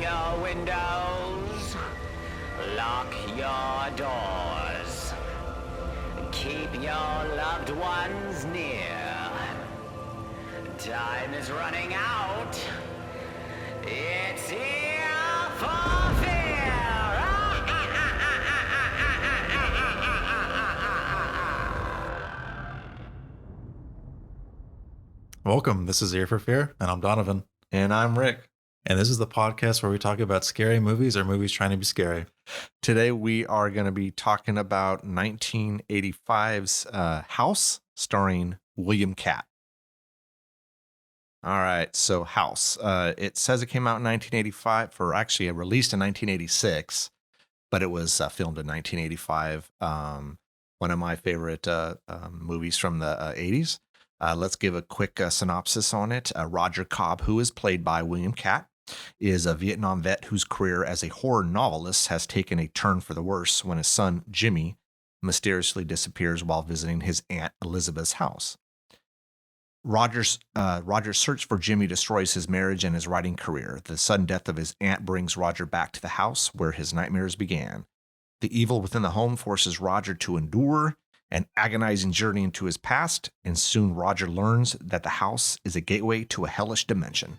your windows. Lock your doors. Keep your loved ones near. Time is running out. It's here for fear. Welcome. This is Ear for Fear, and I'm Donovan. And I'm Rick. And this is the podcast where we talk about scary movies or movies trying to be scary. Today we are going to be talking about 1985's House, starring William Katt. All right, so House. It says it came out in 1985, released in 1986, but it was filmed in 1985. One of my favorite movies from the 80s. Let's give a quick synopsis on it. Roger Cobb, who is played by William Katt, is a Vietnam vet whose career as a horror novelist has taken a turn for the worse when his son, Jimmy, mysteriously disappears while visiting his Aunt Elizabeth's house. Roger's search for Jimmy destroys his marriage and his writing career. The sudden death of his aunt brings Roger back to the house where his nightmares began. The evil within the home forces Roger to endure an agonizing journey into his past, and soon Roger learns that the house is a gateway to a hellish dimension.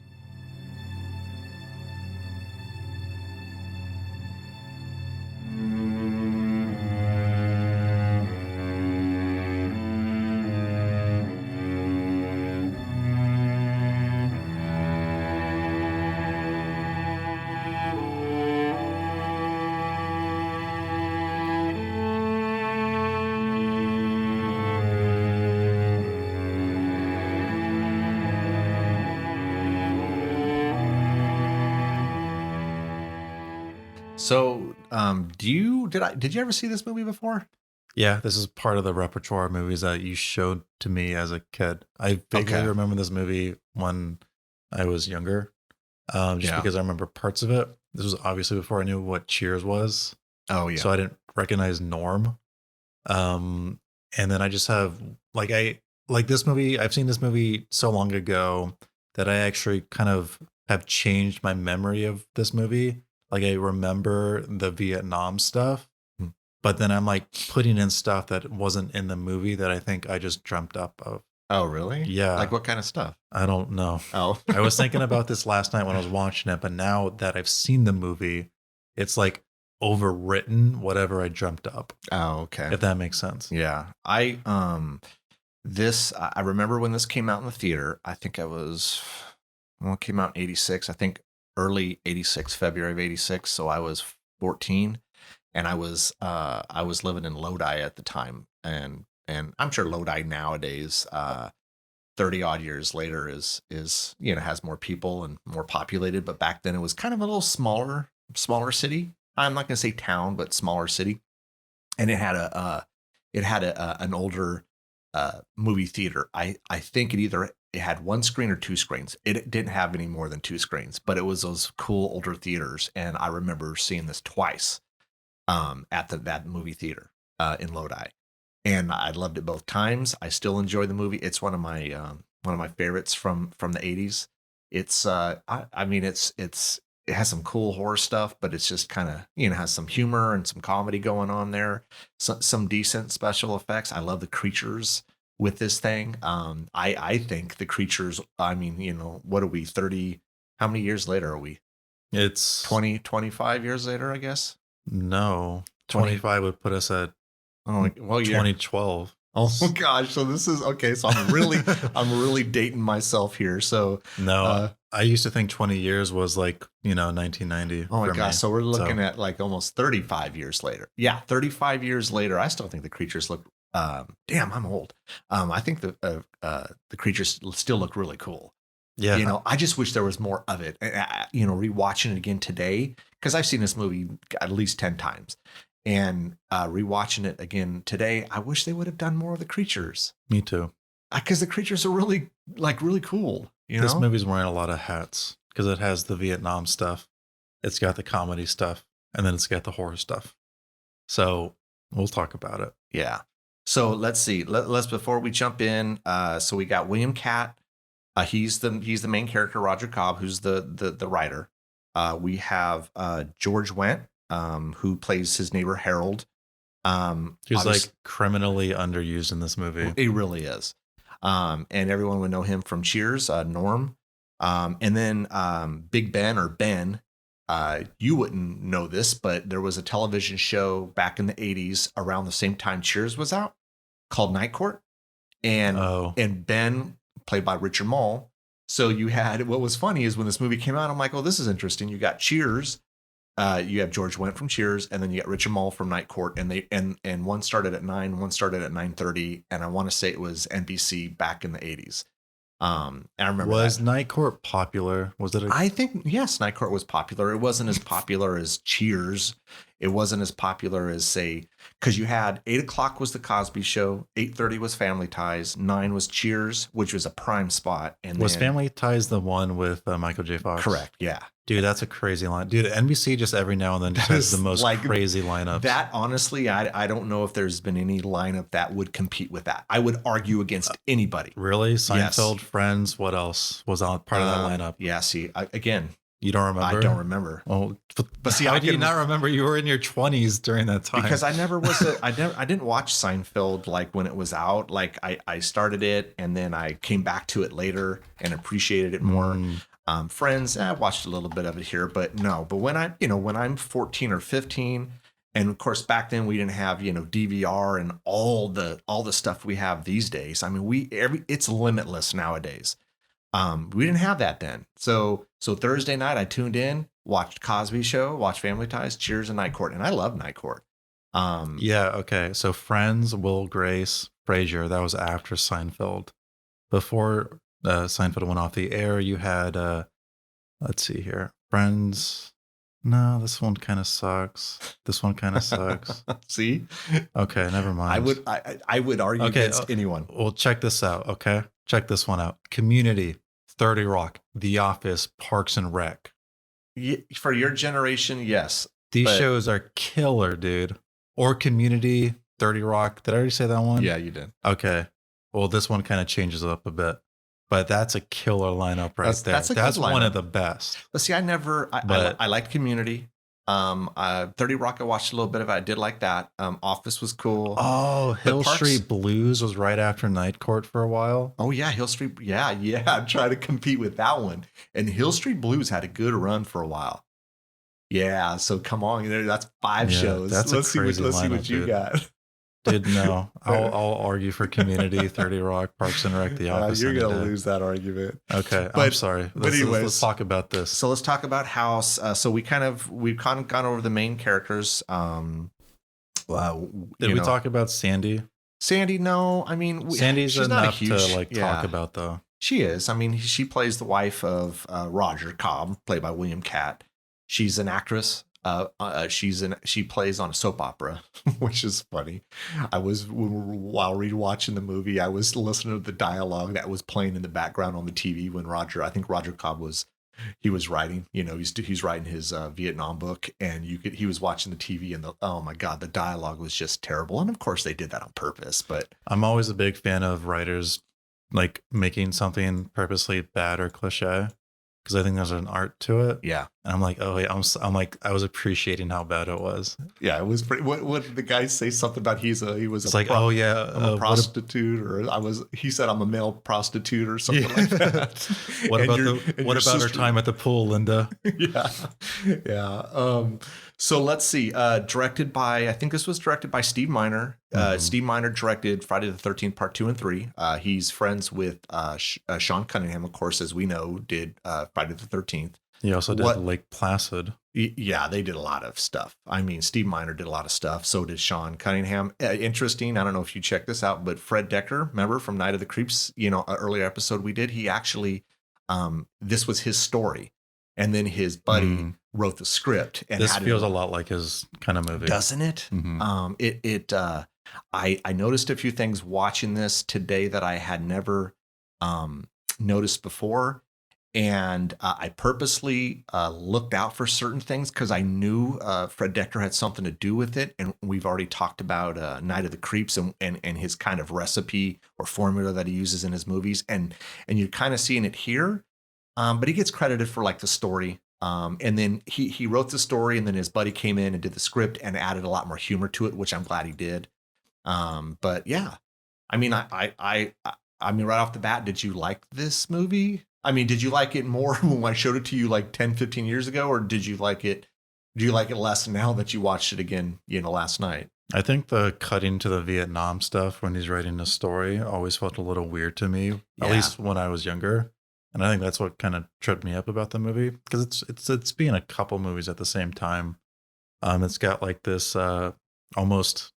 So, did you ever see this movie before? Yeah, this is part of the repertoire of movies that you showed to me as a kid. I vaguely remember this movie when I was younger, because I remember parts of it. This was obviously before I knew what Cheers was. Oh, yeah. So I didn't recognize Norm. And then I just have, this movie. I've seen this movie so long ago that I actually kind of have changed my memory of this movie. Like, I remember the Vietnam stuff, but then I'm like putting in stuff that wasn't in the movie that I think I just dreamt up of. Oh, really? Yeah. Like what kind of stuff? I don't know. Oh. I was thinking about this last night when I was watching it, but now that I've seen the movie, it's like overwritten whatever I dreamt up. Oh, okay. If that makes sense. Yeah. I remember when this came out in the theater. I think it came out in 86. I think early 86, February of 86. So I was 14 and I was living in Lodi at the time. And I'm sure Lodi nowadays, 30 odd years later is, has more people and more populated. But back then it was kind of a little smaller city. I'm not going to say town, but smaller city. And it had an older movie theater. I think it had one screen or two screens. It didn't have any more than two screens, but it was those cool older theaters. And I remember seeing this twice at that movie theater in Lodi. And I loved it both times. I still enjoy the movie. It's one of my favorites from the 80s. It's it has some cool horror stuff, but it's just kind of, has some humor and some comedy going on there. Some decent special effects. I love the creatures with this thing. I think the creatures, what are we, 30, how many years later are we? It's 25 years later, I guess. No, 25 would put us at 2012. Oh gosh. So this is okay. So I'm really dating myself here. So no, I used to think 20 years was 1990. Oh my gosh. So we're looking at like almost 35 years later. Yeah. 35 years later. I still think the creatures look, damn, I'm old. I think the creatures still look really cool. Yeah. I just wish there was more of it. Rewatching it again today, because I've seen this movie at least 10 times. And rewatching it again today, I wish they would have done more of the creatures. Me too. Because the creatures are really cool. This movie's wearing a lot of hats because it has the Vietnam stuff, it's got the comedy stuff, and then it's got the horror stuff. So we'll talk about it. Yeah. So let's see. Let's before we jump in. So we got William Katt. He's the main character, Roger Cobb, who's the writer. We have George Wendt, who plays his neighbor Harold. He's like criminally underused in this movie. He really is. And everyone would know him from Cheers, Norm. And then Big Ben or Ben. You wouldn't know this, but there was a television show back in the 80s around the same time Cheers was out called Night Court. And Ben, played by Richard Mall. So you had, what was funny is when this movie came out, I'm like, oh, this is interesting. You got Cheers. You have George Wendt from Cheers, and then you got Richard Mall from Night Court, and they and one started at 9, one started at 9:30, and I want to say it was NBC back in the 80s. And I remember Night Court popular? Was it? I think yes, Night Court was popular. It wasn't as popular as Cheers. It wasn't as popular as say because you had 8 o'clock was the Cosby Show, 8:30 was Family Ties, 9 was Cheers, which was a prime spot. And was Family Ties the one with Michael J. Fox? Correct. Yeah. Dude, that's a crazy line. Dude, NBC just every now and then just has the most crazy lineups. That honestly, I don't know if there's been any lineup that would compete with that. I would argue against anybody. Really? Seinfeld, yes. Friends, what else was on part of that lineup? Yeah, see, again, you don't remember? I don't remember. Oh, but see, how do you not remember? You were in your 20s during that time. Because I never was. I didn't watch Seinfeld like when it was out. Like I started it and then I came back to it later and appreciated it more. Friends, I watched a little bit of it here, but no. But when I'm 14 or 15, and of course back then we didn't have DVR and all the stuff we have these days. I mean, it's limitless nowadays. We didn't have that then. So Thursday night I tuned in, watched Cosby Show, watched Family Ties, Cheers, and Night Court, and I love Night Court. Yeah, okay. So Friends, Will Grace, Frasier, that was after Seinfeld. Before Seinfeld went off the air, you had let's see here. Friends. No, this one kind of sucks. This one kind of sucks. See? Okay, never mind. I would argue against anyone. Well, check this out, okay? Check this one out. Community, 30 Rock, The Office, Parks and Rec. For your generation, yes. These shows are killer, dude. Or Community, 30 Rock. Did I already say that one? Yeah, you did. Okay. Well, this one kind of changes it up a bit. But that's a killer lineup right there. That's one of the best. But see, I liked Community. 30 Rock, I watched a little bit of it. I did like that. Office was cool. Oh, Hill Street Blues was right after Night Court for a while. Oh yeah, Hill Street. Yeah. I'm trying to compete with that one. And Hill Street Blues had a good run for a while. Yeah. So come on, that's 5 shows. Let's see what you got. Dude, no. I'll argue for Community, 30 Rock, Parks and Rec, The Office. You're going to lose that argument. Okay, I'm sorry. Let's talk about this. So let's talk about House. So we've kind of gone over the main characters. Did we talk about Sandy? Sandy, no. I mean, Sandy's she's enough not a huge, to talk about, though. She is. I mean, she plays the wife of Roger Cobb, played by William Catt. She's an actress. She plays on a soap opera, which is funny. While rewatching the movie, I was listening to the dialogue that was playing in the background on the TV when Roger Cobb was writing, he's writing his Vietnam book, and he was watching the TV, and oh my God, the dialogue was just terrible. And of course they did that on purpose, but I'm always a big fan of writers like making something purposely bad or cliche. Because I think there's an art to it. Yeah. And I'm like, oh, wait, I was appreciating how bad it was. Yeah, it was pretty. What did the guy say? Something about he was it's like, oh, yeah. I'm a prostitute, he said I'm a male prostitute or something like that. What about her time at the pool, Linda? Yeah. So let's see. I think this was directed by Steve Miner. Steve Miner directed Friday the 13th, Part 2 and 3. He's friends with Sean Cunningham, of course, as we know, did Friday the 13th. He also did Lake Placid. Yeah, they did a lot of stuff. I mean, Steve Miner did a lot of stuff. So did Sean Cunningham. Interesting. I don't know if you checked this out, but Fred Decker, remember from Night of the Creeps, an earlier episode we did, he actually, this was his story. And then his buddy wrote the script. And this feels a lot like his kind of movie. Doesn't it? Mm-hmm. I noticed a few things watching this today that I had never noticed before. And I purposely looked out for certain things because I knew Fred Decker had something to do with it. And we've already talked about Night of the Creeps and his kind of recipe or formula that he uses in his movies. And you're kind of seeing it here. But he gets credited for like the story. And then he wrote the story, and then his buddy came in and did the script and added a lot more humor to it, which I'm glad he did. But yeah, I mean, I mean, right off the bat, did you like this movie? I mean, did you like it more when I showed it to you like 10, 15 years ago, or did you like it? Do you like it less now that you watched it again, last night? I think the cutting to the Vietnam stuff when he's writing the story always felt a little weird to me, at Yeah. least when I was younger. And I think that's what kind of tripped me up about the movie, because it's being a couple movies at the same time. It's got like this almost,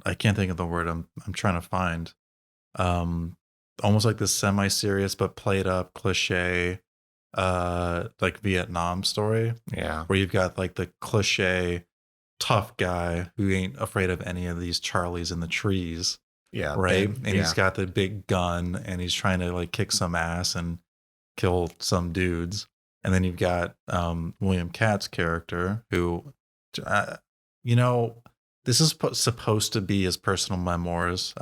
I can't think of the word I'm trying to find. Um, Almost like this semi-serious but played up cliche like Vietnam story, Yeah. where you've got like the cliche tough guy who ain't afraid of any of these Charlies in the trees, Yeah. right? they- And yeah. he's got the big gun and he's trying to like kick some ass and kill some dudes. And then you've got William Katt's character who, uh, you know, this is supposed to be his personal memoirs.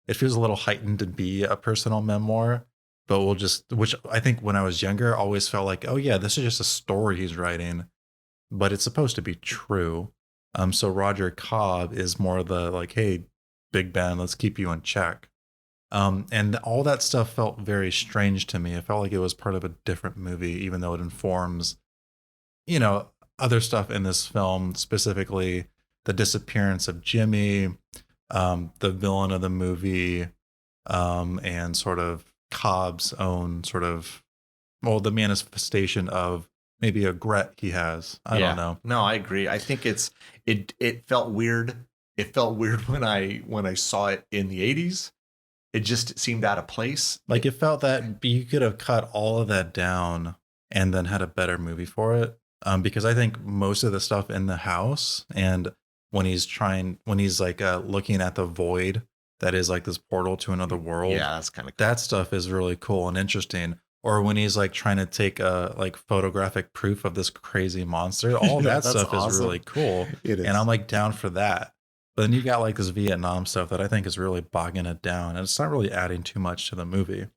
It feels a little heightened to be a personal memoir, but which I think when I was younger, always felt like, oh yeah, this is just a story he's writing, but it's supposed to be true. So Roger Cobb is more the like, hey, Big Ben, let's keep you in check. And all that stuff felt very strange to me. It felt like it was part of a different movie, even though it informs, other stuff in this film, specifically the disappearance of Jimmy, the villain of the movie, and sort of Cobb's own sort of, well, the manifestation of maybe a regret he has. I don't know. No, I agree. I think it felt weird. It felt weird when I saw it in the 80s. It just seemed out of place. Like it felt that you could have cut all of that down and then had a better movie for it. Because I think most of the stuff in the house and when he's like looking at the void that is like this portal to another world. Yeah, that's kind of cool. That stuff is really cool and interesting. Or when he's like trying to take a like photographic proof of this crazy monster, all that stuff is really cool. It is. And I'm like down for that. But then you got like this Vietnam stuff that I think is really bogging it down, and it's not really adding too much to the movie.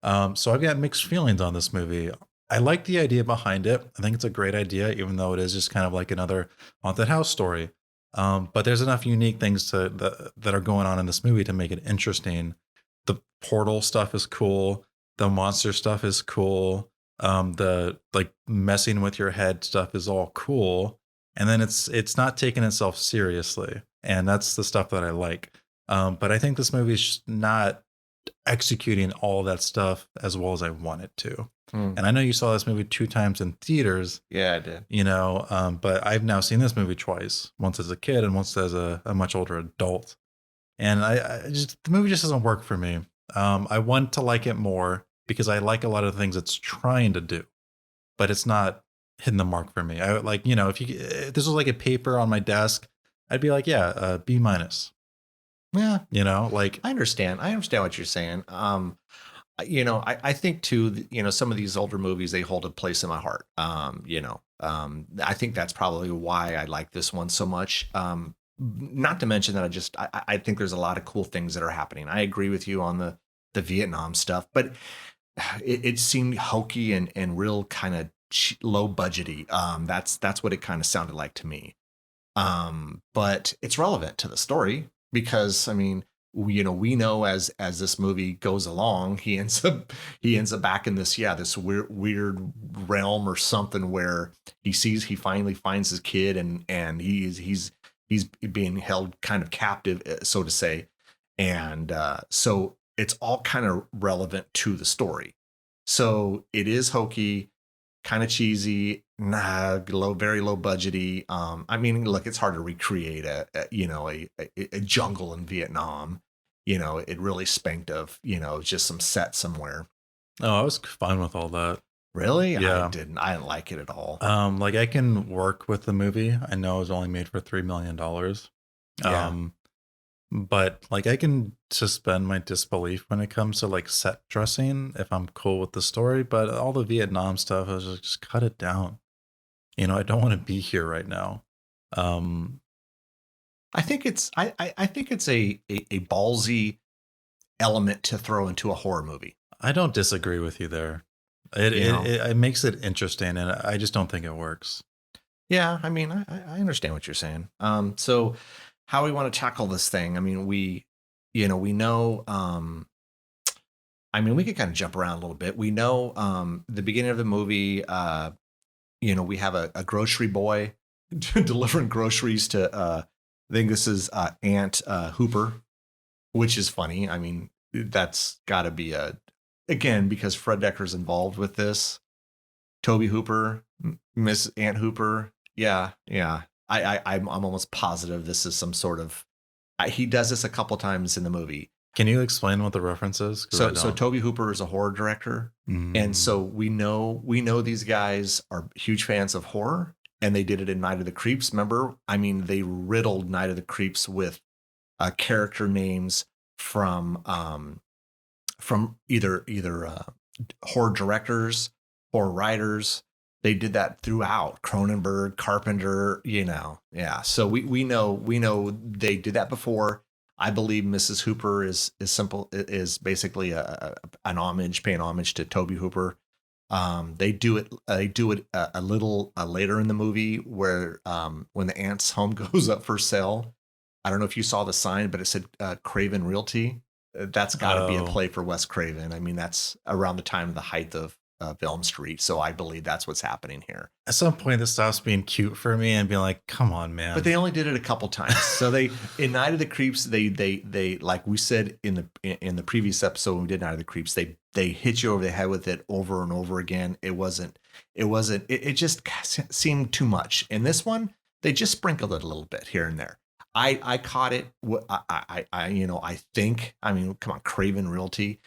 So I've got mixed feelings on this movie. I like the idea behind it. I think it's a great idea, even though it is just kind of like another haunted house story. But there's enough unique things that are going on in this movie to make it interesting. The portal stuff is cool. The monster stuff is cool. The like messing with your head stuff is all cool. And then it's not taking itself seriously. And that's the stuff that I like. But I think this movie is not executing all that stuff as well as I want it to. And I know you saw this movie 2 times in theaters. Yeah, I did. But I've now seen this movie twice, once as a kid and once as a much older adult. And the movie just doesn't work for me. I want to like it more because I like a lot of the things it's trying to do, but it's not hitting the mark for me. I would like, if this was like a paper on my desk, I'd be like, yeah, B-. Yeah, like I understand what you're saying. I think too, some of these older movies, they hold a place in my heart. I think that's probably why I like this one so much. Not to mention that I think there's a lot of cool things that are happening. I agree with you on the Vietnam stuff, but it seemed hokey and real kind of low budgety. That's what it kind of sounded like to me. But it's relevant to the story because, I mean, we know as this movie goes along, he ends up back in this weird realm or something where he finally finds his kid and he's being held kind of captive, so to say, and so it's all kind of relevant to the story. So it is hokey, kind of cheesy, very low budgety. I mean, look, it's hard to recreate a jungle in Vietnam. It really spanked of, just some set somewhere. Oh, I was fine with all that. Really? Yeah. I didn't like it at all. Like I can work with the movie. I know it was only made for $3 million. Yeah. But like I can suspend my disbelief when it comes to like set dressing if I'm cool with the story. But all the Vietnam stuff, I was just cut it down. I don't want to be here right now. I think it's I think it's a ballsy element to throw into a horror movie. I don't disagree with you there. It, You know? it makes it interesting, and I just don't think it works. Yeah, I mean, I understand what you're saying. So how we want to tackle this thing? I mean, we know. I mean, we could kind of jump around a little bit. We know the beginning of the movie. We have a grocery boy delivering groceries to. I think this is Aunt Hooper, which is funny. I mean, that's got to be again because Fred Decker's involved with this. Toby Hooper, Miss Aunt Hooper. Yeah, yeah. I'm almost positive this is some sort of. He does this a couple times in the movie. Can you explain what the reference is? 'Cause I So don't. Toby Hooper is a horror director, and Mm. so we know these guys are huge fans of horror, and they did it in Night of the Creeps. Remember, I mean, they riddled Night of the Creeps with character names from either horror directors or writers. They did that throughout Cronenberg, Carpenter, yeah. So we know they did that before. I believe Mrs. Hooper is basically an homage, paying homage to Toby Hooper. They do it a little later in the movie where when the aunt's home goes up for sale. I don't know if you saw the sign, but it said Craven Realty. That's got to be a Oh, play for Wes Craven. I mean, that's around the time of the height of Elm Street, so I believe that's what's happening here. at some point, this stops being cute for me and being like, "Come on, man." But they only did it a couple times. So they in Night of the Creeps, they like we said in the previous episode when we did Night of the Creeps, they hit you over the head with it over and over again. It just seemed too much. In this one, they just sprinkled it a little bit here and there. I caught it. I think. I mean, come on, Craven Realty,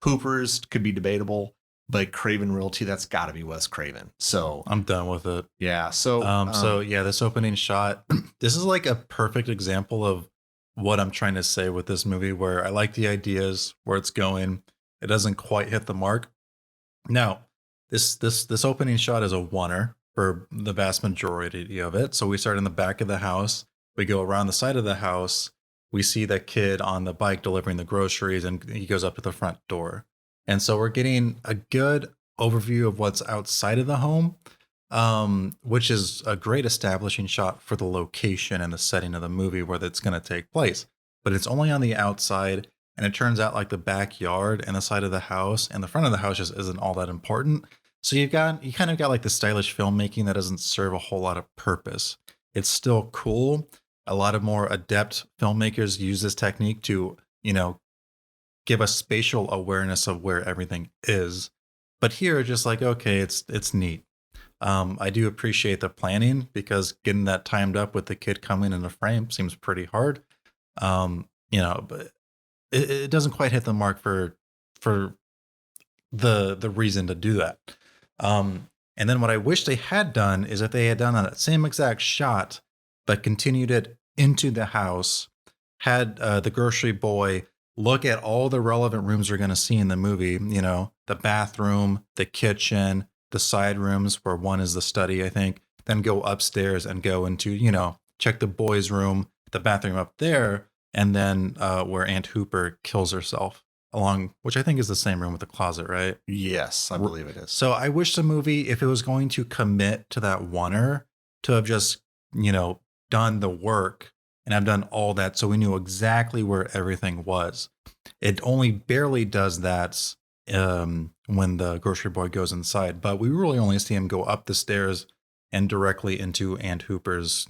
Hooper's could be debatable, but Craven Realty, that's got to be Wes Craven. So I'm done with it. yeah. So So yeah, this opening shot, this is like a perfect example of what I'm trying to say with this movie, where I like the ideas, where it's going. It doesn't quite hit the mark. Now, this opening shot is a oneer for the vast majority of it. So we start in the back of the house, we go around the side of the house, we see that kid on the bike delivering the groceries, and he goes up to the front door. And so we're getting a good overview of what's outside of the home, which is a great establishing shot for the location and the setting of the movie where that's going to take place. But it's only on the outside, and it turns out like the backyard and the side of the house and the front of the house just isn't all that important. So you kind of got like the stylish filmmaking that doesn't serve a whole lot of purpose. It's still cool. A lot of more adept filmmakers use this technique to, give us spatial awareness of where everything is. But here, just like, okay, it's neat. I do appreciate the planning because getting that timed up with the kid coming in the frame seems pretty hard. But it doesn't quite hit the mark for the reason to do that. And then what I wish they had done is if they had done that same exact shot, but continued it into the house, had the grocery boy look at all the relevant rooms we're going to see in the movie, the bathroom, the kitchen, the side rooms where one is the study, I think, then go upstairs and go into, check the boys' room, the bathroom up there, and then where Aunt Hooper kills herself along, which I think is the same room with the closet, right? yes, I believe it is. So I wish the movie, if it was going to commit to that oneer, to have just, done the work and have done all that so we knew exactly where everything was. It only barely does that when the grocery boy goes inside, but we really only see him go up the stairs and directly into Aunt Hooper's,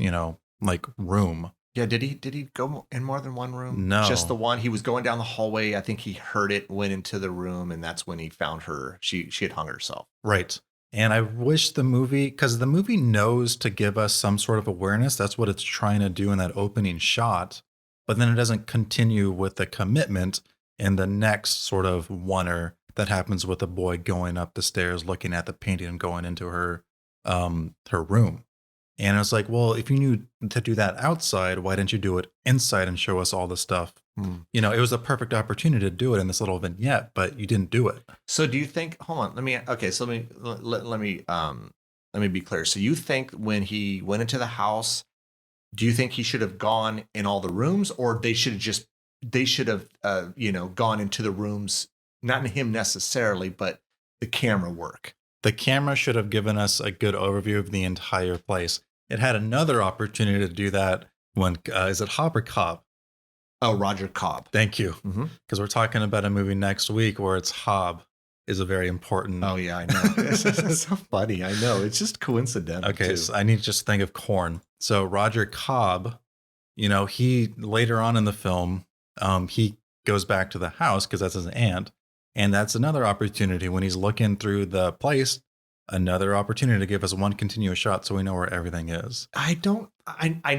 like room. Yeah, did he go in more than one room? No. Just the one. He was going down the hallway. I think he heard it, went into the room, and that's when he found her. She had hung herself. Right. And I wish the movie, because the movie knows to give us some sort of awareness. That's what it's trying to do in that opening shot. But then it doesn't continue with the commitment in the next sort of oneer that happens with the boy going up the stairs, looking at the painting and going into her room. And it's like, well, if you knew to do that outside, why didn't you do it inside and show us all the stuff? It was a perfect opportunity to do it in this little vignette, but you didn't do it. So do you think? Hold on. Let me be clear. So you think when he went into the house, do you think he should have gone in all the rooms, or they should have gone into the rooms, not in him necessarily, but the camera work. The camera should have given us a good overview of the entire place. It had another opportunity to do that when, is it Hob or Cobb? Oh, Roger Cobb. Thank you. Mm-hmm. Because we're talking about a movie next week where it's Hob is a very important. Oh, yeah, I know. It's so funny. I know. It's just coincidental. Okay, too. so I need to just think of corn. So Roger Cobb, you know, he later on in the film, he goes back to the house because that's his aunt. And that's another opportunity when he's looking through the place, another opportunity to give us one continuous shot so we know where everything is. I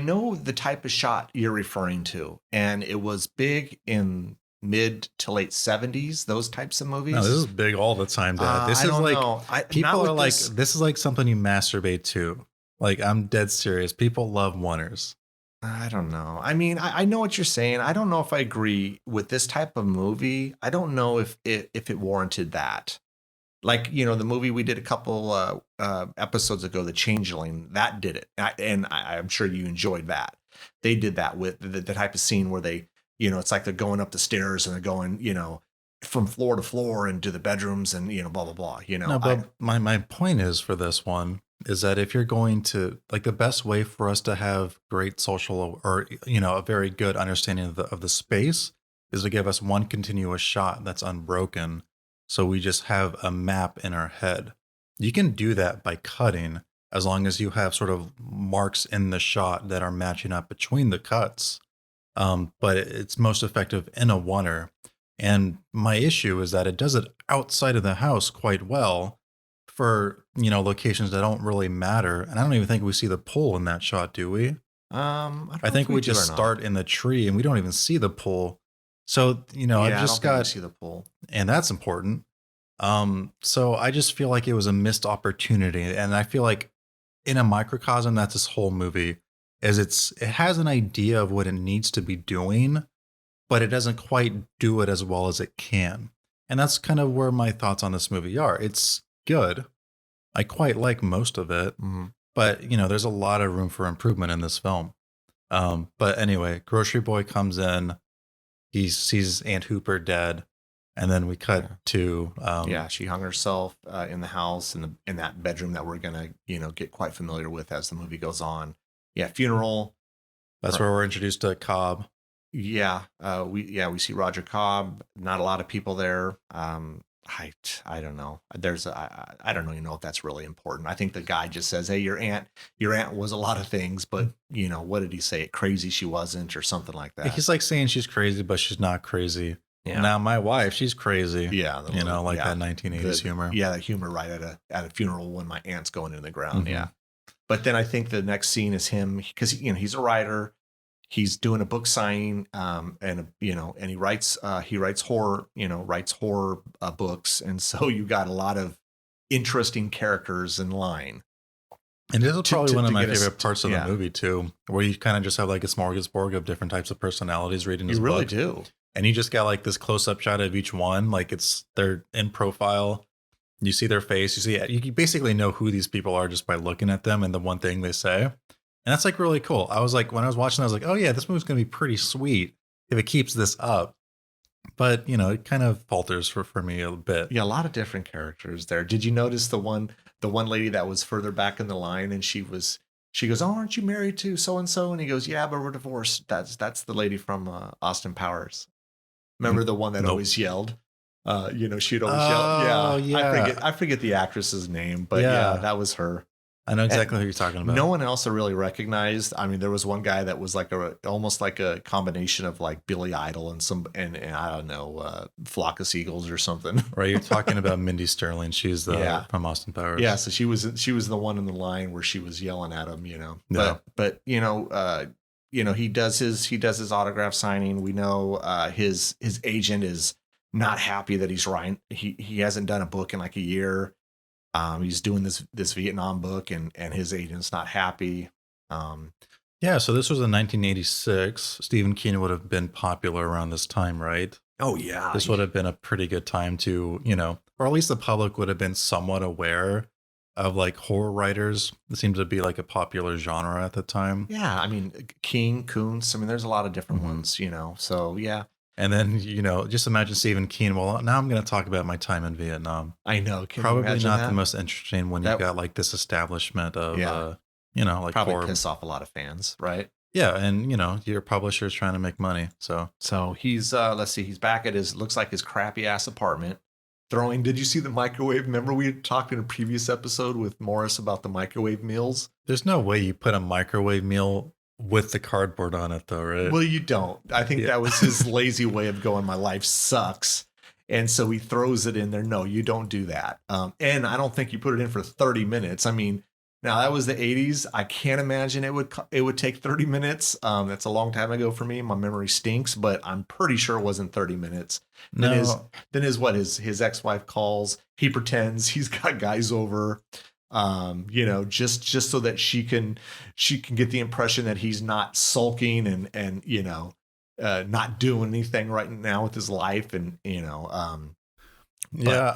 know the type of shot you're referring to, and it was big in mid to late 70s, those types of movies. No, this is big all the time, Dad. This I is don't like know. people are like this is like something you masturbate to. Like, I'm dead serious. People love oneers. I don't know. I mean, I know what you're saying. I don't know if I agree with this type of movie. I don't know if it warranted that. Like, you know, the movie we did a couple episodes ago, The Changeling, that did it. I'm sure you enjoyed that. They did that with the type of scene where they, you know, it's like they're going up the stairs and they're going, you know, from floor to floor into the bedrooms and, you know, blah, blah, blah. You know, no, but my point is for this one is that if you're going to, like, the best way for us to have great social or, you know, a very good understanding of the space is to give us one continuous shot that's unbroken. So we just have a map in our head. You can do that by cutting as long as you have sort of marks in the shot that are matching up between the cuts. But it's most effective in a oneer. And my issue is that it does it outside of the house quite well for, you know, locations that don't really matter. And I don't even think we see the pool in that shot, do we? I think we just start in the tree and we don't even see the pool. So, you know, yeah, I've just got see the pool, and that's important. So I just feel like it was a missed opportunity. And I feel like in a microcosm, that's this whole movie is it has an idea of what it needs to be doing, but it doesn't quite do it as well as it can. And that's kind of where my thoughts on this movie are. It's good. I quite like most of it, but you know, there's a lot of room for improvement in this film. But anyway, Grocery Boy comes in, he sees Aunt Hooper dead, and then we cut to she hung herself in the house in that bedroom that we're gonna, you know, get quite familiar with as the movie goes on. Yeah, funeral. That's where we're introduced to Cobb. Yeah, we see Roger Cobb. Not a lot of people there. I don't know. I don't even know if that's really important. I think the guy just says, "Hey, your aunt was a lot of things, but you know, what did he say? Crazy she wasn't, or something like that." He's like saying she's crazy, but she's not crazy. Yeah. Now my wife, she's crazy. Yeah, you know, like that 1980s humor. Yeah, that humor right at a funeral when my aunt's going in the ground. Mm-hmm. Yeah, but then I think the next scene is him because you know he's a writer. He's doing a book signing, and he writes horror, books, and so you got a lot of interesting characters in line. And this is probably one of my favorite parts of the movie too, where you kind of just have like a smorgasbord of different types of personalities reading his book. You really do, and you just got like this close-up shot of each one, like they're in profile. You see their face, you basically know who these people are just by looking at them and the one thing they say. And that's like really cool. I was like, when I was watching, I was like, oh yeah, this movie's going to be pretty sweet if it keeps this up. But, you know, it kind of falters for me a bit. Yeah, a lot of different characters there. Did you notice the one lady that was further back in the line and she goes, "Oh, aren't you married to so-and-so?" And he goes, "Yeah, but we're divorced." That's the lady from Austin Powers. Remember the one that always yelled? She'd always yell. Yeah. I forget the actress's name, but yeah, that was her. I know exactly who you're talking about. No one else I really recognized. I mean, there was one guy that was like almost like a combination of like Billy Idol and I don't know, Flock of Seagulls or something. Right, you're talking about Mindy Sterling. She's from Austin Powers. Yeah, so she was the one in the line where she was yelling at him, you know. No. But he does his autograph signing. We know his agent is not happy that he's writing. He hasn't done a book in like a year. He's doing this Vietnam book and his agent's not happy. So this was in 1986. Stephen King would have been popular around this time, right? Oh yeah. This would have been a pretty good time to, you know, or at least the public would have been somewhat aware of like horror writers. It seems to be like a popular genre at the time. Yeah. I mean, King, Kuntz, I mean, there's a lot of different ones, you know, so yeah. And then, just imagine Stephen Keen. Well, now I'm going to talk about my time in Vietnam. I know. Can you Probably imagine not that? the most interesting when you've got like this establishment of, Yeah. like Probably horror. piss off a lot of fans, right? Yeah, and your publisher's trying to make money. So he's let's see, he's back at his looks like his crappy ass apartment. Did you see the microwave? Remember we had talked in a previous episode with Morris about the microwave meals? There's no way you put a microwave meal with the cardboard on it, though, right? Well, you don't. I think that was his lazy way of going, my life sucks. And so he throws it in there. No, you don't do that. And I don't think you put it in for 30 minutes. I mean, now that was the 80s. I can't imagine it would take 30 minutes. That's a long time ago for me. My memory stinks, but I'm pretty sure it wasn't 30 minutes. No. Then his ex-wife calls. He pretends he's got guys over. Just so that she can get the impression that he's not sulking and not doing anything right now with his life. And, yeah,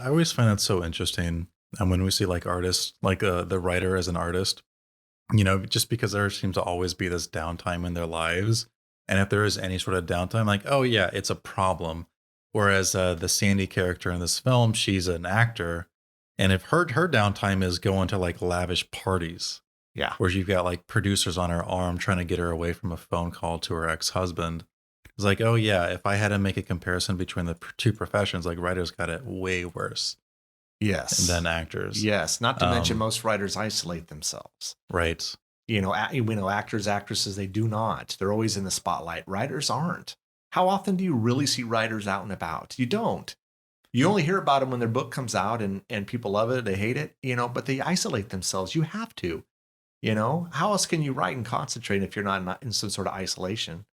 I always find that so interesting. And when we see like artists, like the writer as an artist, just because there seems to always be this downtime in their lives. And if there is any sort of downtime, like, oh yeah, it's a problem. Whereas the Sandy character in this film, she's an actor. And if her downtime is going to like lavish parties, yeah, where you've got like producers on her arm trying to get her away from a phone call to her ex-husband, it's like, oh yeah, if I had to make a comparison between the two professions, like writers got it way worse. Yes. Than actors. Yes. Not to mention most writers isolate themselves. Right. We know actors, actresses, they do not. They're always in the spotlight. Writers aren't. How often do you really see writers out and about? You don't. You only hear about them when their book comes out and people love it, they hate it, but they isolate themselves. You have to. How else can you write and concentrate if you're not in some sort of isolation?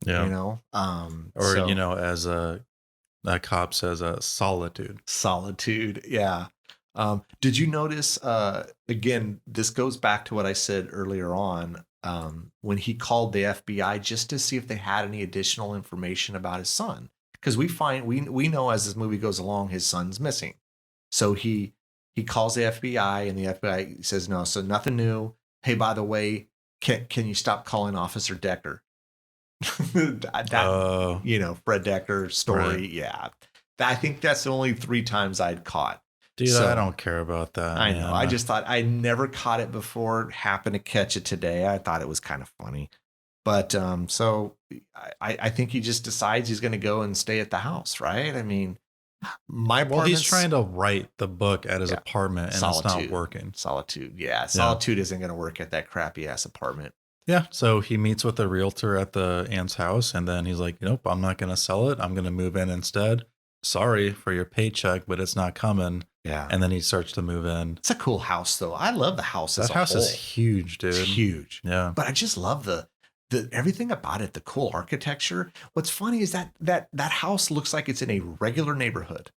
Yeah. As a cop says, solitude. Solitude. Yeah. Did you notice, again, this goes back to what I said earlier on, when he called the FBI just to see if they had any additional information about his son. Because we know as this movie goes along, his son's missing. So he calls the FBI and the FBI says, no, so nothing new. Hey, by the way, can you stop calling Officer Decker? Fred Decker story. Right. Yeah. I think that's the only 3 times I'd caught. Dude, so, I don't care about that. I know. I just thought I never caught it before. Happened to catch it today. I thought it was kind of funny. But so I think he just decides he's going to go and stay at the house, right? I mean, he's trying to write the book at his apartment, and it's not working. Solitude, yeah. Solitude isn't going to work at that crappy ass apartment. Yeah, so he meets with the realtor at the aunt's house, and then he's like, nope, I'm not going to sell it. I'm going to move in instead. Sorry for your paycheck, but it's not coming. Yeah. And then he starts to move in. It's a cool house, though. I love the house. That house is huge, dude. It's huge. Yeah. But I just love the everything about it, the cool architecture. What's funny is that house looks like it's in a regular neighborhood.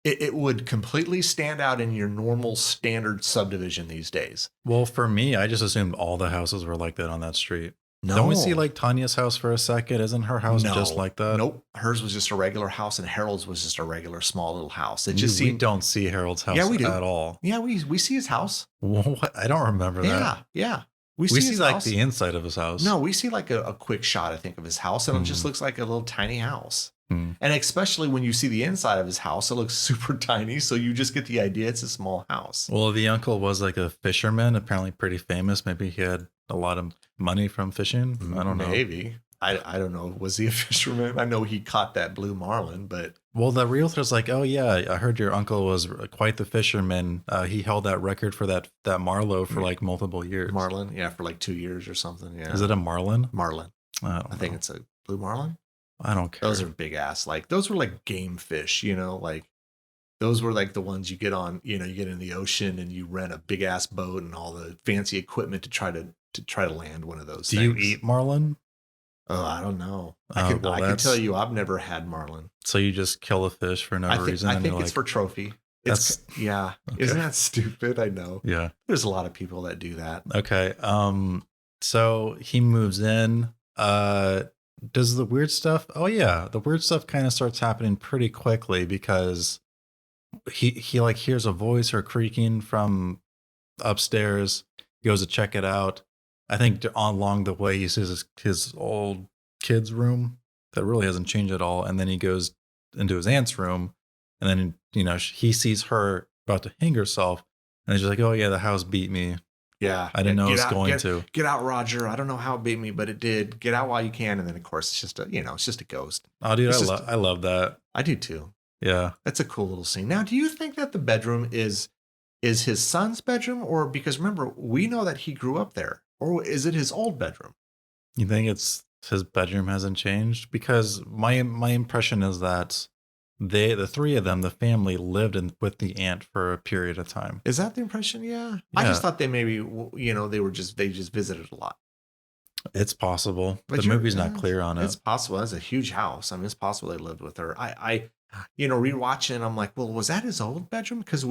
It would completely stand out in your normal standard subdivision these days. Well, for me, I just assumed all the houses were like that on that street. No. Don't we see like Tanya's house for a second? Isn't her house just like that? Nope. Hers was just a regular house, and Harold's was just a regular small little house. We don't see Harold's house at all. Yeah, we see his house. What? I don't remember that. Yeah. We see like the inside of his house. No, we see like a quick shot, I think, of his house, and it just looks like a little tiny house. And especially when you see the inside of his house, it looks super tiny. So you just get the idea it's a small house. Well, the uncle was like a fisherman, apparently pretty famous. Maybe he had a lot of money from fishing. I don't know. Maybe. I don't know. Was he a fisherman? I know he caught that blue marlin, but. Well, the realtor's like, oh, yeah, I heard your uncle was quite the fisherman. He held that record for that Marlowe for like multiple years. Marlin? Yeah, for like 2 years or something. Yeah. Is it a marlin? Marlin. I think it's a blue marlin. I don't care. Those are big ass. Like those were like game fish, like those were like the ones you get on, you get in the ocean and you rent a big ass boat and all the fancy equipment to try to land one of those. Do you eat marlin? Oh, I don't know. I can tell you, I've never had marlin. So you just kill a fish for no reason? I think it's for trophy. Yeah. Okay. Isn't that stupid? I know. Yeah. There's a lot of people that do that. Okay. So he moves in. Does the weird stuff? Oh yeah, the weird stuff kind of starts happening pretty quickly because he like hears a voice or creaking from upstairs. He goes to check it out. I think along the way he sees his old kid's room that really hasn't changed at all. And then he goes into his aunt's room, and then, you know, he sees her about to hang herself, and he's just like, oh yeah, the house beat me. Yeah. I didn't know it was going to. Get out, Roger. I don't know how it beat me, but it did. Get out while you can. And then, of course, it's just it's just a ghost. Oh, dude, I love that. I do too. Yeah. That's a cool little scene. Now, do you think that the bedroom is his son's bedroom? Or because remember, we know that he grew up there. Or is it his old bedroom? You think it's his bedroom hasn't changed? Because my impression is that the three of them, the family, lived with the aunt for a period of time. Is that the impression? Yeah. I just thought they maybe, they just visited a lot. It's possible. But the movie's not clear on it. It's possible. That's a huge house. I mean, it's possible they lived with her. I rewatching, I'm like, well, was that his old bedroom? Because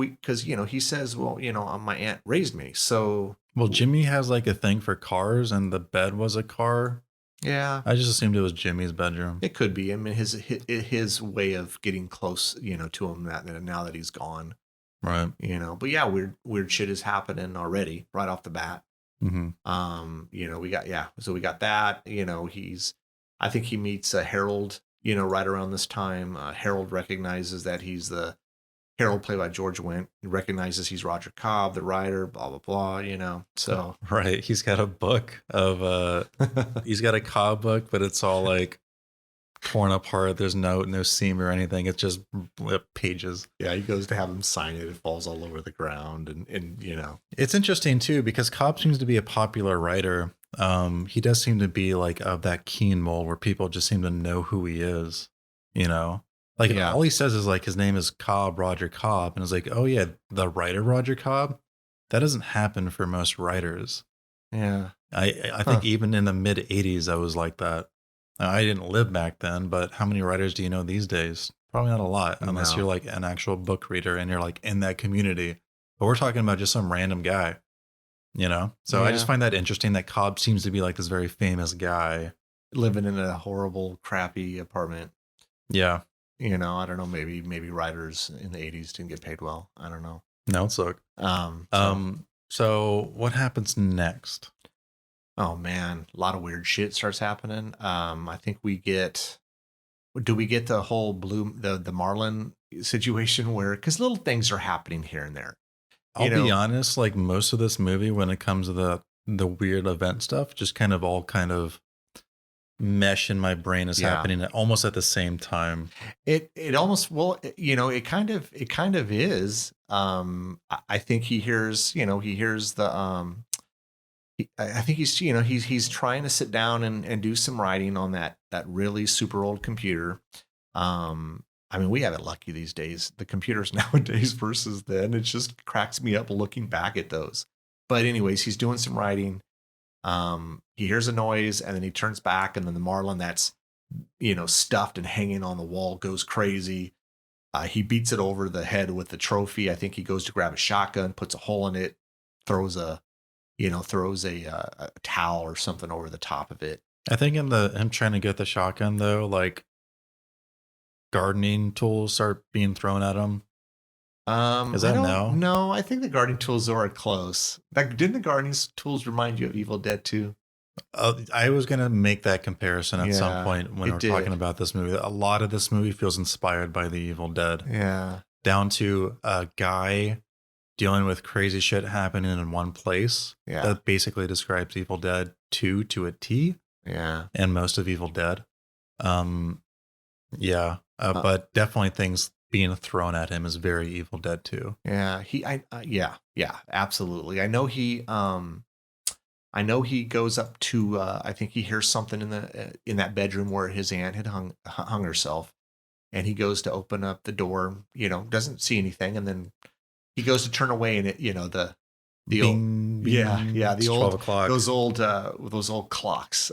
he says, well, my aunt raised me. So. Well, Jimmy has like a thing for cars, and the bed was a car. Yeah. I just assumed it was Jimmy's bedroom. It could be. I mean, his way of getting close, to him now that he's gone. Right. But yeah, weird shit is happening already right off the bat. Mm-hmm. So we got that, I think he meets Harold, right around this time. Harold recognizes that he's Harold, played by George Wendt, recognizes he's Roger Cobb, the writer, blah, blah, blah, so. Right. He's got a book of, he's got a Cobb book, but it's all like torn apart. There's no seam or anything. It's just pages. Yeah. He goes to have him sign it. It falls all over the ground. And It's interesting too, because Cobb seems to be a popular writer. He does seem to be like of that keen mold where people just seem to know who he is, Like all he says is like his name is Cobb, Roger Cobb, and it's like, oh yeah, the writer Roger Cobb. That doesn't happen for most writers. Yeah, I think even in the mid '80s, I was like that. I didn't live back then, but how many writers do you know these days? Probably not a lot, unless you're like an actual book reader and you're like in that community. But we're talking about just some random guy, So I just find that interesting that Cobb seems to be like this very famous guy living in a horrible, crappy apartment. Yeah. I don't know. Maybe writers in the 80s didn't get paid well. I don't know. No, it sucked. So what happens next? Oh man, a lot of weird shit starts happening. I think we get the whole the Marlin situation where, because little things are happening here and there. I'll be honest, like most of this movie, when it comes to the weird event stuff, just kind of mesh in my brain is happening almost at the same time. It almost, well, it kind of is. I think he hears the I think he's trying to sit down and do some writing on that really super old computer. I mean, we have it lucky these days. The computers nowadays versus then, it just cracks me up looking back at those. But anyways, he's doing some writing. He hears a noise and then he turns back, and then the Marlin that's, stuffed and hanging on the wall goes crazy. He beats it over the head with the trophy. I think he goes to grab a shotgun, puts a hole in it, throws a towel or something over the top of it. I think in him trying to get the shotgun though, like gardening tools start being thrown at him. Is that no? No, I think the gardening tools are close. Like, didn't the gardening tools remind you of Evil Dead 2? I was going to make that comparison at some point when we're talking about this movie. A lot of this movie feels inspired by the Evil Dead. Yeah. Down to a guy dealing with crazy shit happening in one place. Yeah. That basically describes Evil Dead 2 to a T. Yeah. And most of Evil Dead. But definitely things being thrown at him is very Evil Dead 2. Yeah. Yeah, absolutely. I know he goes up to, I think he hears something in that bedroom where his aunt had hung herself, and he goes to open up the door, doesn't see anything. And then he goes to turn away, and it, the Bing, old, bing, the old 12 o'clock. those old clocks.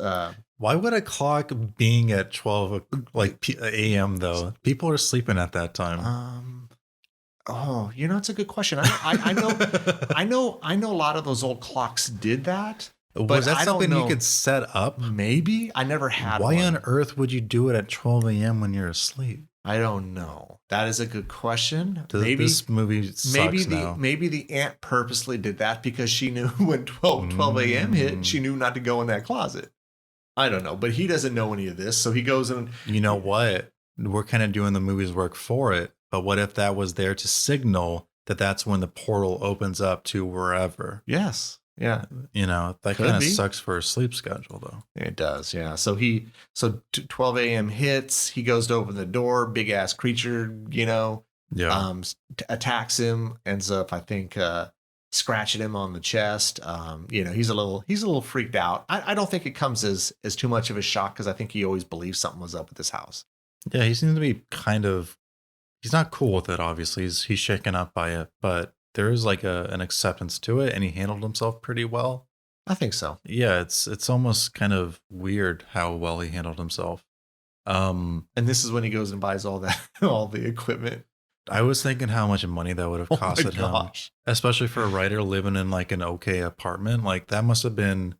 Why would a clock being at 12 a.m. though? People are sleeping at that time. It's a good question. I know a lot of those old clocks did that. Was that something you could set up? Maybe. I never had one. Why on one. earth would you do it at 12 a.m. when you're asleep? I don't know. That is a good question. Maybe this movie sucks now. Maybe the aunt purposely did that because she knew when 12 a.m. hit, she knew not to go in that closet. I don't know, but he doesn't know any of this. So he goes and You know what? We're kind of doing the movie's work for it. But what if that was there to signal that that's when the portal opens up to wherever? yes. Yeah. You know, that Could kind of be. sucks for a sleep schedule, though. It does, yeah. So 12 a.m. hits. He goes to open the door. Big ass creature, Yeah. attacks him. Ends up, I think, scratching him on the chest. He's a little freaked out. I don't think it comes as too much of a shock because I think he always believed something was up with this house. Yeah, he seems to be he's not cool with it, obviously. He's shaken up by it, but there is like an acceptance to it, and he handled himself pretty well. I think so. Yeah, it's almost kind of weird how well he handled himself. And this is when he goes and buys all the equipment. I was thinking how much money that would have costed him, especially for a writer living in like an okay apartment. Like that must have been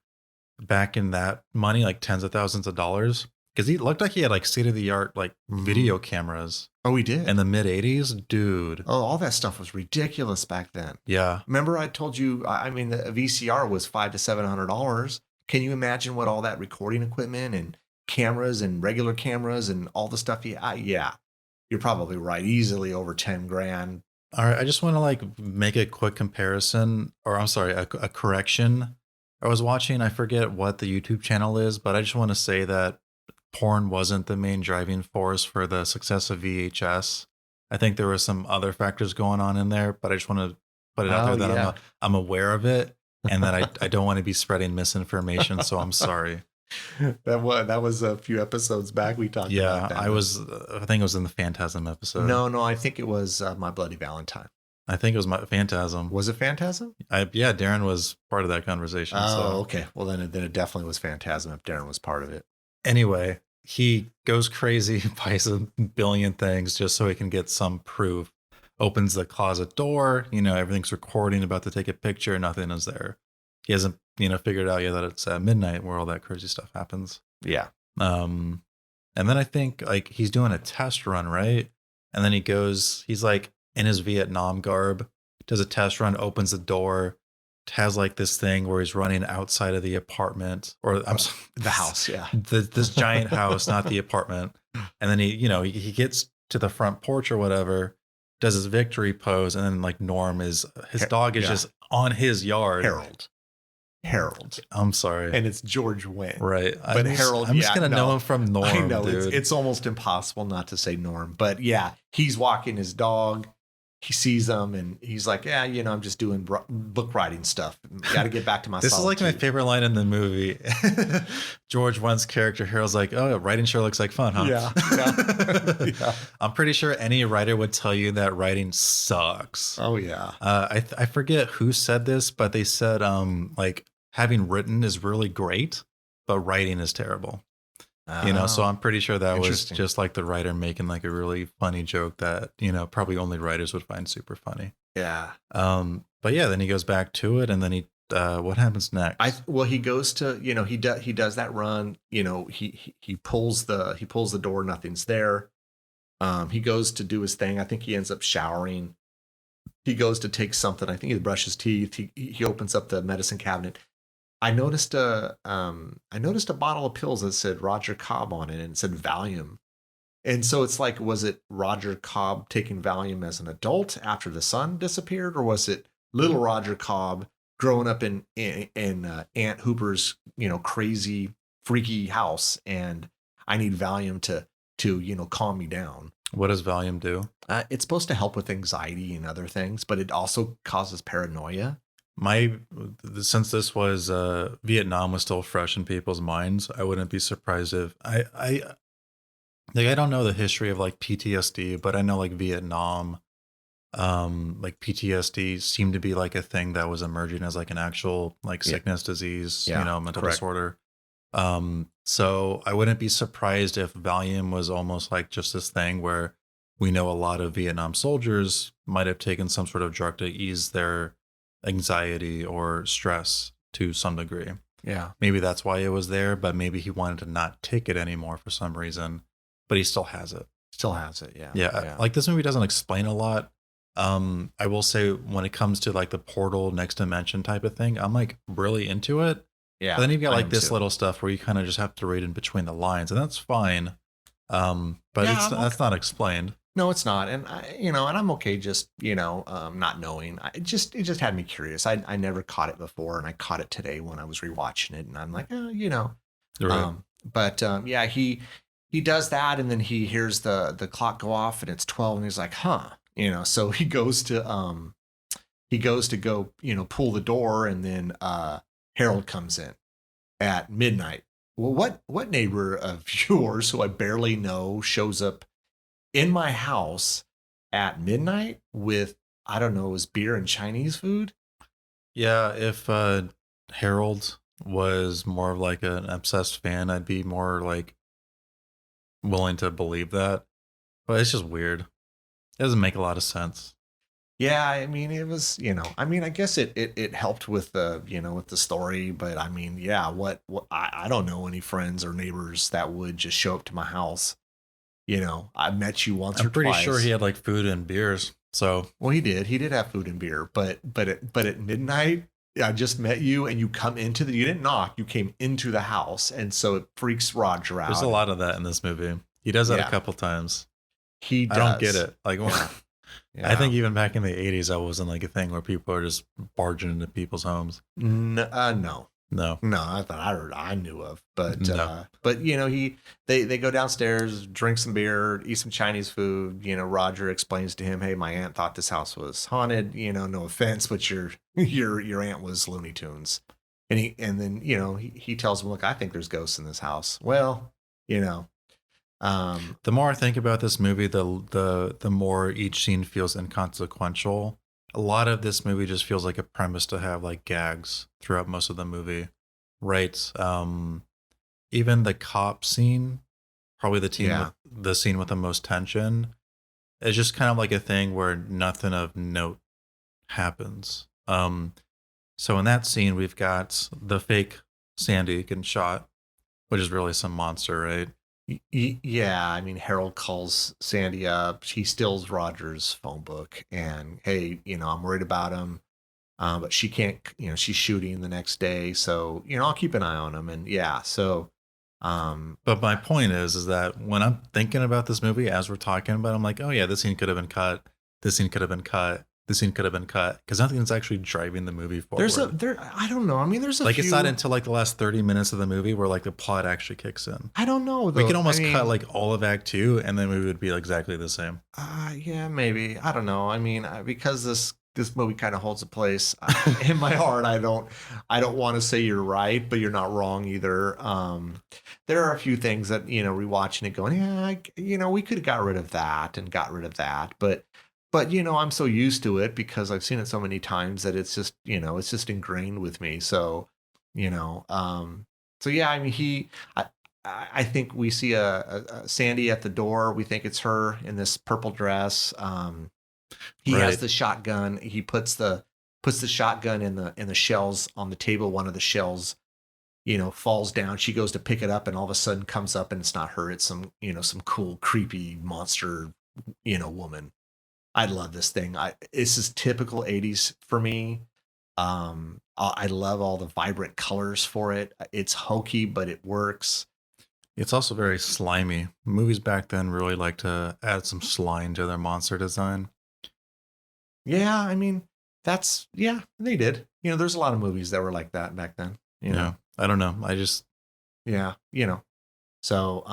back in that money, like tens of thousands of dollars. Because he looked like he had like state of the art like video cameras. Oh, he did. In the mid 80s, dude. Oh, all that stuff was ridiculous back then. Yeah. Remember, I told you. I mean, the VCR was $500 to $700. Can you imagine what all that recording equipment and cameras and regular cameras and all the stuff? Yeah, you're probably right. Easily over 10 grand. All right. I just want to like make a quick comparison, or I'm sorry, a correction. I was watching, I forget what the YouTube channel is, but I just want to say that porn wasn't the main driving force for the success of VHS. I think there were some other factors going on in there, but I just want to put it out there that I'm aware of it, and that I don't want to be spreading misinformation. So I'm sorry. That was a few episodes back. We talked about that. I think it was in the Phantasm episode. No, I think it was My Bloody Valentine. I think it was my Phantasm. Was it Phantasm? Yeah, Darren was part of that conversation. Oh, okay. Well, then it definitely was Phantasm if Darren was part of it. Anyway, he goes crazy, buys a billion things just so he can get some proof. Opens the closet door, everything's recording, about to take a picture, nothing is there. He hasn't, figured out yet that it's at midnight where all that crazy stuff happens. Yeah. And then I think like he's doing a test run, right? And then he's like in his Vietnam garb, does a test run, opens the door, has like this thing where he's running outside of the apartment, or the house, yeah, this giant house, not the apartment. And then he gets to the front porch or whatever, does his victory pose, and then like his dog is just on his yard. Harold. I'm sorry, and it's George Wendt, right? But Harold, I'm just gonna know him from Norm. I know, dude. It's almost impossible not to say Norm, but yeah, he's walking his dog. He sees them and he's like, yeah, I'm just doing book writing stuff. Got to get back to my This solitude. is like my favorite line in the movie. George Wendt's character, Harold's like, oh, writing sure looks like fun, huh? Yeah. I'm pretty sure any writer would tell you that writing sucks. Oh, yeah. I forget who said this, but they said like having written is really great, but writing is terrible. So I'm pretty sure that was just like the writer making like a really funny joke that, probably only writers would find super funny. Yeah. But yeah, then he goes back to it, and then what happens next? He goes to, he does that run, he pulls the door, nothing's there. He goes to do his thing. I think he ends up showering. He goes to take something. I think he brushes his teeth. He opens up the medicine cabinet. I noticed a bottle of pills that said Roger Cobb on it, and it said Valium. And so it's like, was it Roger Cobb taking Valium as an adult after the son disappeared, or was it little Roger Cobb growing up in Aunt Hooper's, crazy, freaky house, and I need Valium to calm me down? What does Valium do? It's supposed to help with anxiety and other things, but it also causes paranoia. Since this was Vietnam was still fresh in people's minds, I wouldn't be surprised if I don't know the history of like PTSD, but I know like Vietnam, like PTSD seemed to be like a thing that was emerging as like an actual like sickness, disease, mental disorder. So I wouldn't be surprised if Valium was almost like just this thing where we know a lot of Vietnam soldiers might have taken some sort of drug to ease their anxiety or stress to some degree. Yeah. Maybe that's why it was there, but maybe he wanted to not take it anymore for some reason, but he still has it. Yeah. Yeah. Like this movie doesn't explain a lot. I will say when it comes to like the portal next dimension type of thing, I'm like really into it. Yeah. But then you've got I like am this too. little stuff where you kind of just have to read in between the lines, and that's fine. But Yeah, it's that's not explained. No, it's not, and and I'm okay just not knowing. It just had me curious. I never caught it before, and I caught it today when I was rewatching it, and I'm like, Right. But yeah, he does that, and then he hears the clock go off, and it's 12, and he's like, huh, so he goes to go pull the door, and then Harold comes in at midnight. Well, what neighbor of yours who I barely know shows up in my house at midnight with, I don't know, it was beer and Chinese food? Yeah, if Harold was more of like an obsessed fan, I'd be more like willing to believe that. But it's just weird. It doesn't make a lot of sense. Yeah, I mean, it was, I guess it helped with with the story, but I mean, yeah, what I don't know any friends or neighbors that would just show up to my house. I met you once or I'm pretty sure twice. he had like food and beers. So Well, he did. He did have food and beer, but at midnight, I just met you, and you come into you didn't knock, you came into the house, and so it freaks Roger there's a out. lot of that in this movie. He does that a Yeah, couple times. he I don't get does. it. Like, Yeah, I yeah. think even back in the 80s, that wasn't like a thing where people are just barging into people's homes. No, No, no. I thought I knew of, no. but they go downstairs, drink some beer, eat some Chinese food. Roger explains to him, "Hey, my aunt thought this house was haunted. No offense, but your your aunt was Looney Tunes." And then he tells him, "Look, I think there's ghosts in this house." Well, you know, um, The more I think about this movie, the more each scene feels inconsequential. A lot of this movie just feels like a premise to have like gags throughout most of the movie, right? Even the cop scene, probably yeah, the scene with the most tension, is just kind of like a thing where nothing of note happens. So in that scene, we've got the fake Sandy getting shot, which is really some monster, right? yeah. I mean, Harold calls Sandy up. He steals Roger's phone book, and hey, I'm worried about him. But she can't, she's shooting the next day. So, I'll keep an eye on him. And yeah, so, But my point is that when I'm thinking about this movie as we're talking about, it, I'm like, oh yeah, this scene could have been cut. This scene could have been cut. This scene could have been cut because nothing's actually driving the movie forward. I don't know. I mean, there's a Like it's few, not until like the last 30 minutes of the movie where like the plot actually kicks in. I don't know We though. could I almost cut mean, like all of Act Two, and then we would be exactly the same. yeah, maybe. I don't know. I mean, because this movie kind of holds a place in my heart. I don't want to say you're right, but you're not wrong either. There are a few things that rewatching it, going, yeah, we could have got rid of that and got rid of that, but I'm so used to it because I've seen it so many times that it's just ingrained with me. So, you know, so yeah, I mean, I think we see a Sandy at the door. We think it's her in this purple dress. He has Right. the shotgun. He puts the shotgun in the shells on the table. One of the shells, falls down. She goes to pick it up, and all of a sudden comes up, and it's not her. It's some cool, creepy monster, woman. I love this thing. This is typical 80s for me. I love all the vibrant colors for it. It's hokey, but it works. It's also very slimy. Movies back then really like to add some slime to their monster design. Yeah, I mean, yeah, they did. There's a lot of movies that were like that back then. Yeah. I don't know. I just Yeah, So,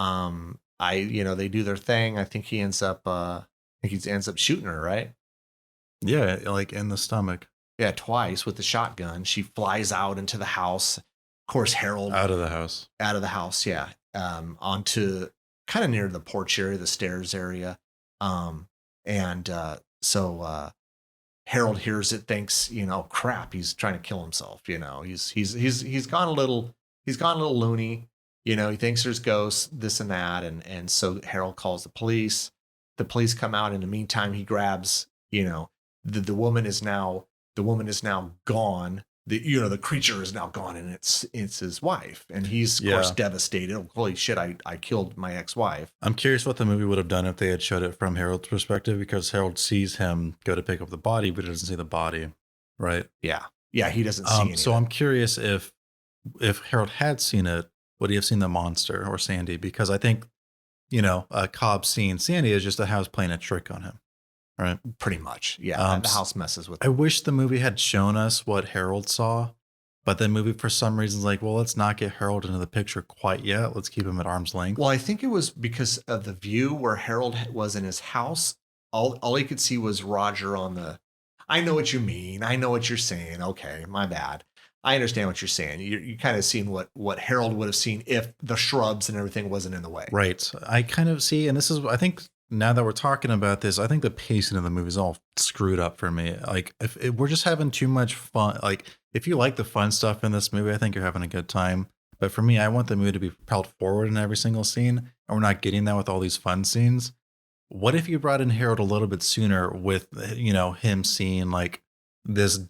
they do their thing. I think he ends up shooting her, right? yeah, like in the stomach, Yeah, twice with the shotgun. She flies out into the house. Of course, Harold out of the house. out of the house, yeah, onto kind of near the porch area, the stairs area. And so Harold hears it, thinks, crap, he's trying to kill himself. He's gone a little loony. He thinks there's ghosts, this and that, and so Harold calls the police. The police come out. In the meantime, he grabs, the woman is now gone. The creature is now gone, and it's his wife, and he's of course Yeah. devastated. Oh, holy shit, I killed my ex-wife. I'm curious what the movie would have done if they had showed it from Harold's perspective because Harold sees him go to pick up the body, but he doesn't see the body. Right. Yeah, he doesn't see anything. So I'm curious if if Harold had seen it, would he have seen the monster or Sandy? Because I think, Cobb seeing Sandy is just a house playing a trick on him, right? Pretty much. Yeah. The house messes with I him. wish the movie had shown us what Harold saw, but the movie for some reason is like, well, let's not get Harold into the picture quite yet. Let's keep him at arm's length. Well, I think it was because of the view where Harold was in his house. All he could see was Roger on the. I know what you mean. I know what you're saying. Okay, my bad. I understand what you're saying. You kind of seen what Harold would have seen if the shrubs and everything wasn't in the way. Right. I kind of see, and this is, I think now that we're talking about this, I think the pacing of the movie is all screwed up for me. Like, if we're just having too much fun, like, if you like the fun stuff in this movie, I think you're having a good time. But for me, I want the movie to be propelled forward in every single scene, and we're not getting that with all these fun scenes. What if you brought in Harold a little bit sooner with, him seeing like this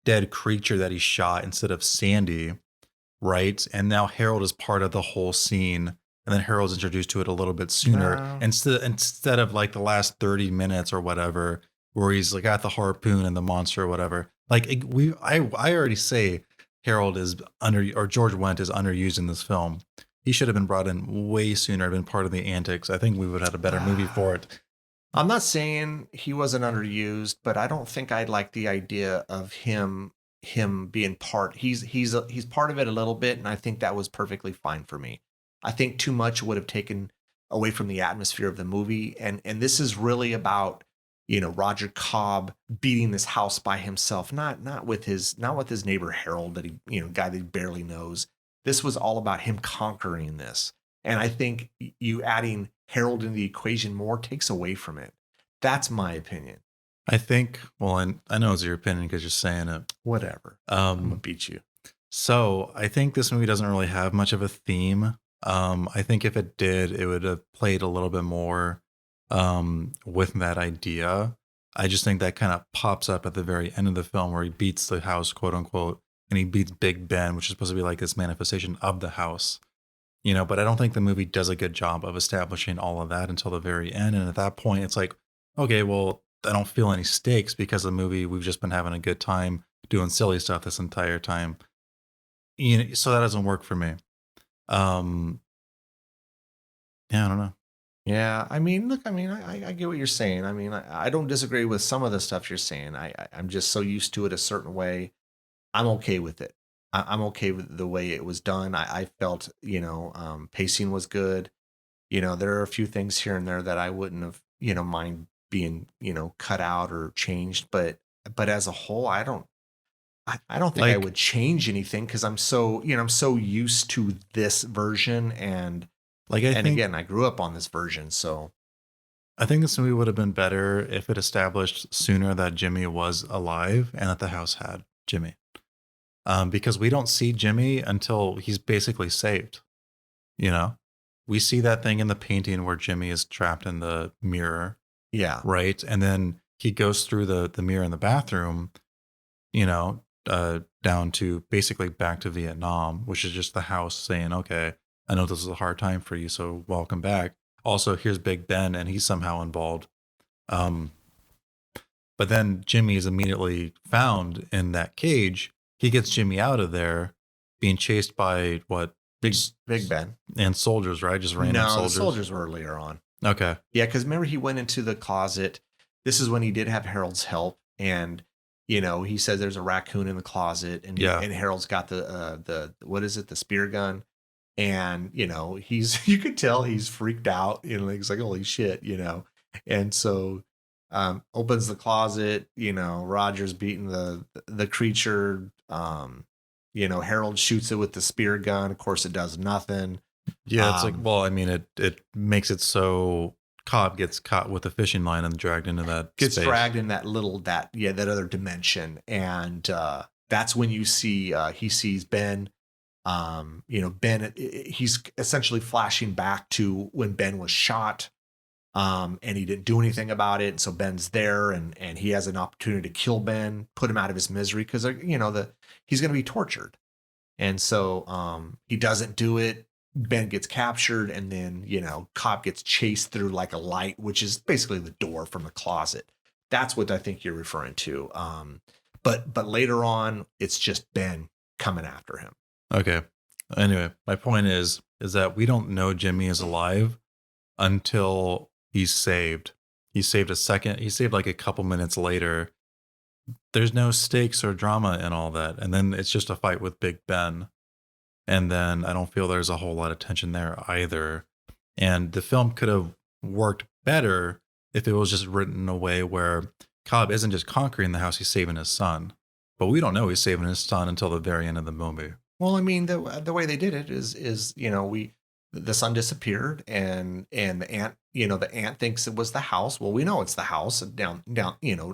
dead creature that he shot instead of Sandy, right? And now Harold is part of the whole scene, and then Harold's introduced to it a little bit sooner No. instead of like the last 30 minutes or whatever, where he's like at the harpoon and the monster or whatever. Like I already say Harold is or George Wendt is underused in this film. He should have been brought in way sooner, been part of the antics. I think we would have had a better movie for it. I'm not saying he wasn't underused, but I don't think I'd like the idea of him being part. He's part of it a little bit, and I think that was perfectly fine for me. I think too much would have taken away from the atmosphere of the movie, and this is really about Roger Cobb beating this house by himself, not with his neighbor Harold that he guy that he barely knows. This was all about him conquering this, and I think you adding Harold in the equation more takes away from it. That's my opinion. I think, well, I know it's your opinion because you're saying it. Whatever. I'm gonna Um, beat you. so I think this movie doesn't really have much of a theme. I think if it did, it would have played a little bit more with that idea. I just think that kind of pops up at the very end of the film where he beats the house, quote unquote, and he beats Big Ben, which is supposed to be like this manifestation of the house. But I don't think the movie does a good job of establishing all of that until the very end. And at that point, it's like, okay, well, I don't feel any stakes because the movie, we've just been having a good time doing silly stuff this entire time. So that doesn't work for me. Yeah, I don't know. Yeah, I mean, look, I mean, I get what you're saying. I mean, I don't disagree with some of the stuff you're saying. I'm just so used to it a certain way. I'm okay with it. I'm okay with the way it was done. I felt, pacing was good. There are a few things here and there that I wouldn't have, mind being, cut out or changed. But as a whole, I don't think I Like, would change anything because I'm so used to this version I and think again, I grew up on this version, so this movie would have been better if it established sooner that Jimmy was alive and that the house had Jimmy. Because we don't see Jimmy until he's basically saved. We see that thing in the painting where Jimmy is trapped in the mirror, yeah. right? And then he goes through the mirror in the bathroom, down to basically back to Vietnam, which is just the house saying, okay, I know this is a hard time for you, so welcome back. Also, here's Big Ben, and he's somehow involved. But then Jimmy is immediately found in that cage. He gets Jimmy out of there, being chased by what? Big Ben. And soldiers, right? Just random No, soldiers. the soldiers were earlier on. Okay. Yeah, because remember he went into the closet. This is when he did have Harold's help, and he says there's a raccoon in the closet, and Yeah. and Harold's got the what is it, the spear gun, and he's you could tell he's freaked out, he's like holy shit, and so opens the closet, Roger's beating the creature, Harold shoots it with the spear gun. Of course, it does nothing. Yeah, it's like, well, I mean, it makes it so Cobb gets caught with a fishing line and dragged into that Gets space. dragged in that other dimension, and that's when you see he sees Ben. Ben, he's essentially flashing back to when Ben was shot, and he didn't do anything about it. So Ben's there, and he has an opportunity to kill Ben, put him out of his misery, because he's going to be tortured, and so he doesn't do it. Ben gets captured, and then Cobb gets chased through like a light, which is basically the door from the closet. That's what I think you're referring to. But later on, it's just Ben coming after him. Okay. Anyway, my point is that we don't know Jimmy is alive until he's saved. He's saved a second. He's saved like a couple minutes later. There's no stakes or drama in all that, and then it's just a fight with Big Ben. And then I don't feel there's a whole lot of tension there either. And the film could have worked better if it was just written in a way where Cobb isn't just conquering the house, he's saving his son. But we don't know he's saving his son until the very end of the movie. Well, I mean, the way they did it is the son disappeared, and the aunt, the aunt thinks it was the house. Well, we know it's the house down,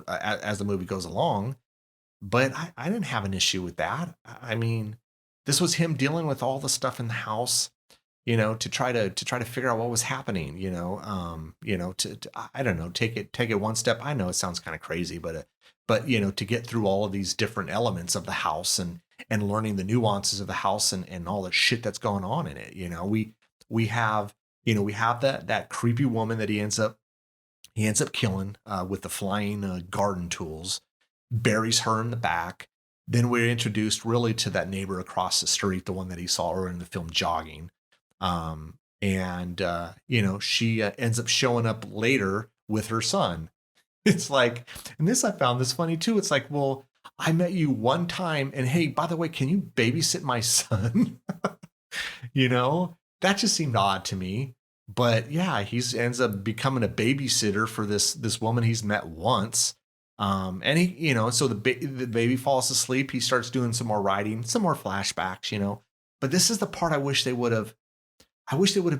as the movie goes along. But I didn't have an issue with that. I mean, this was him dealing with all the stuff in the house, to try to figure out what was happening. I don't know, take it one step. I know it sounds kind of crazy, but to get through all of these different elements of the house and learning the nuances of the house and all the shit that's going on in it. We have that creepy woman that he ends up killing with the flying garden tools, buries her in the back. Then we're introduced really to that neighbor across the street, the one that he saw earlier in the film jogging. She ends up showing up later with her son. It's like, and this, I found this funny too. It's like, well, I met you one time, and hey, by the way, can you babysit my son? That just seemed odd to me. But yeah, he ends up becoming a babysitter for this woman he's met once. And he, so the baby falls asleep. He starts doing some more writing, some more flashbacks, But this is the part I wish they would have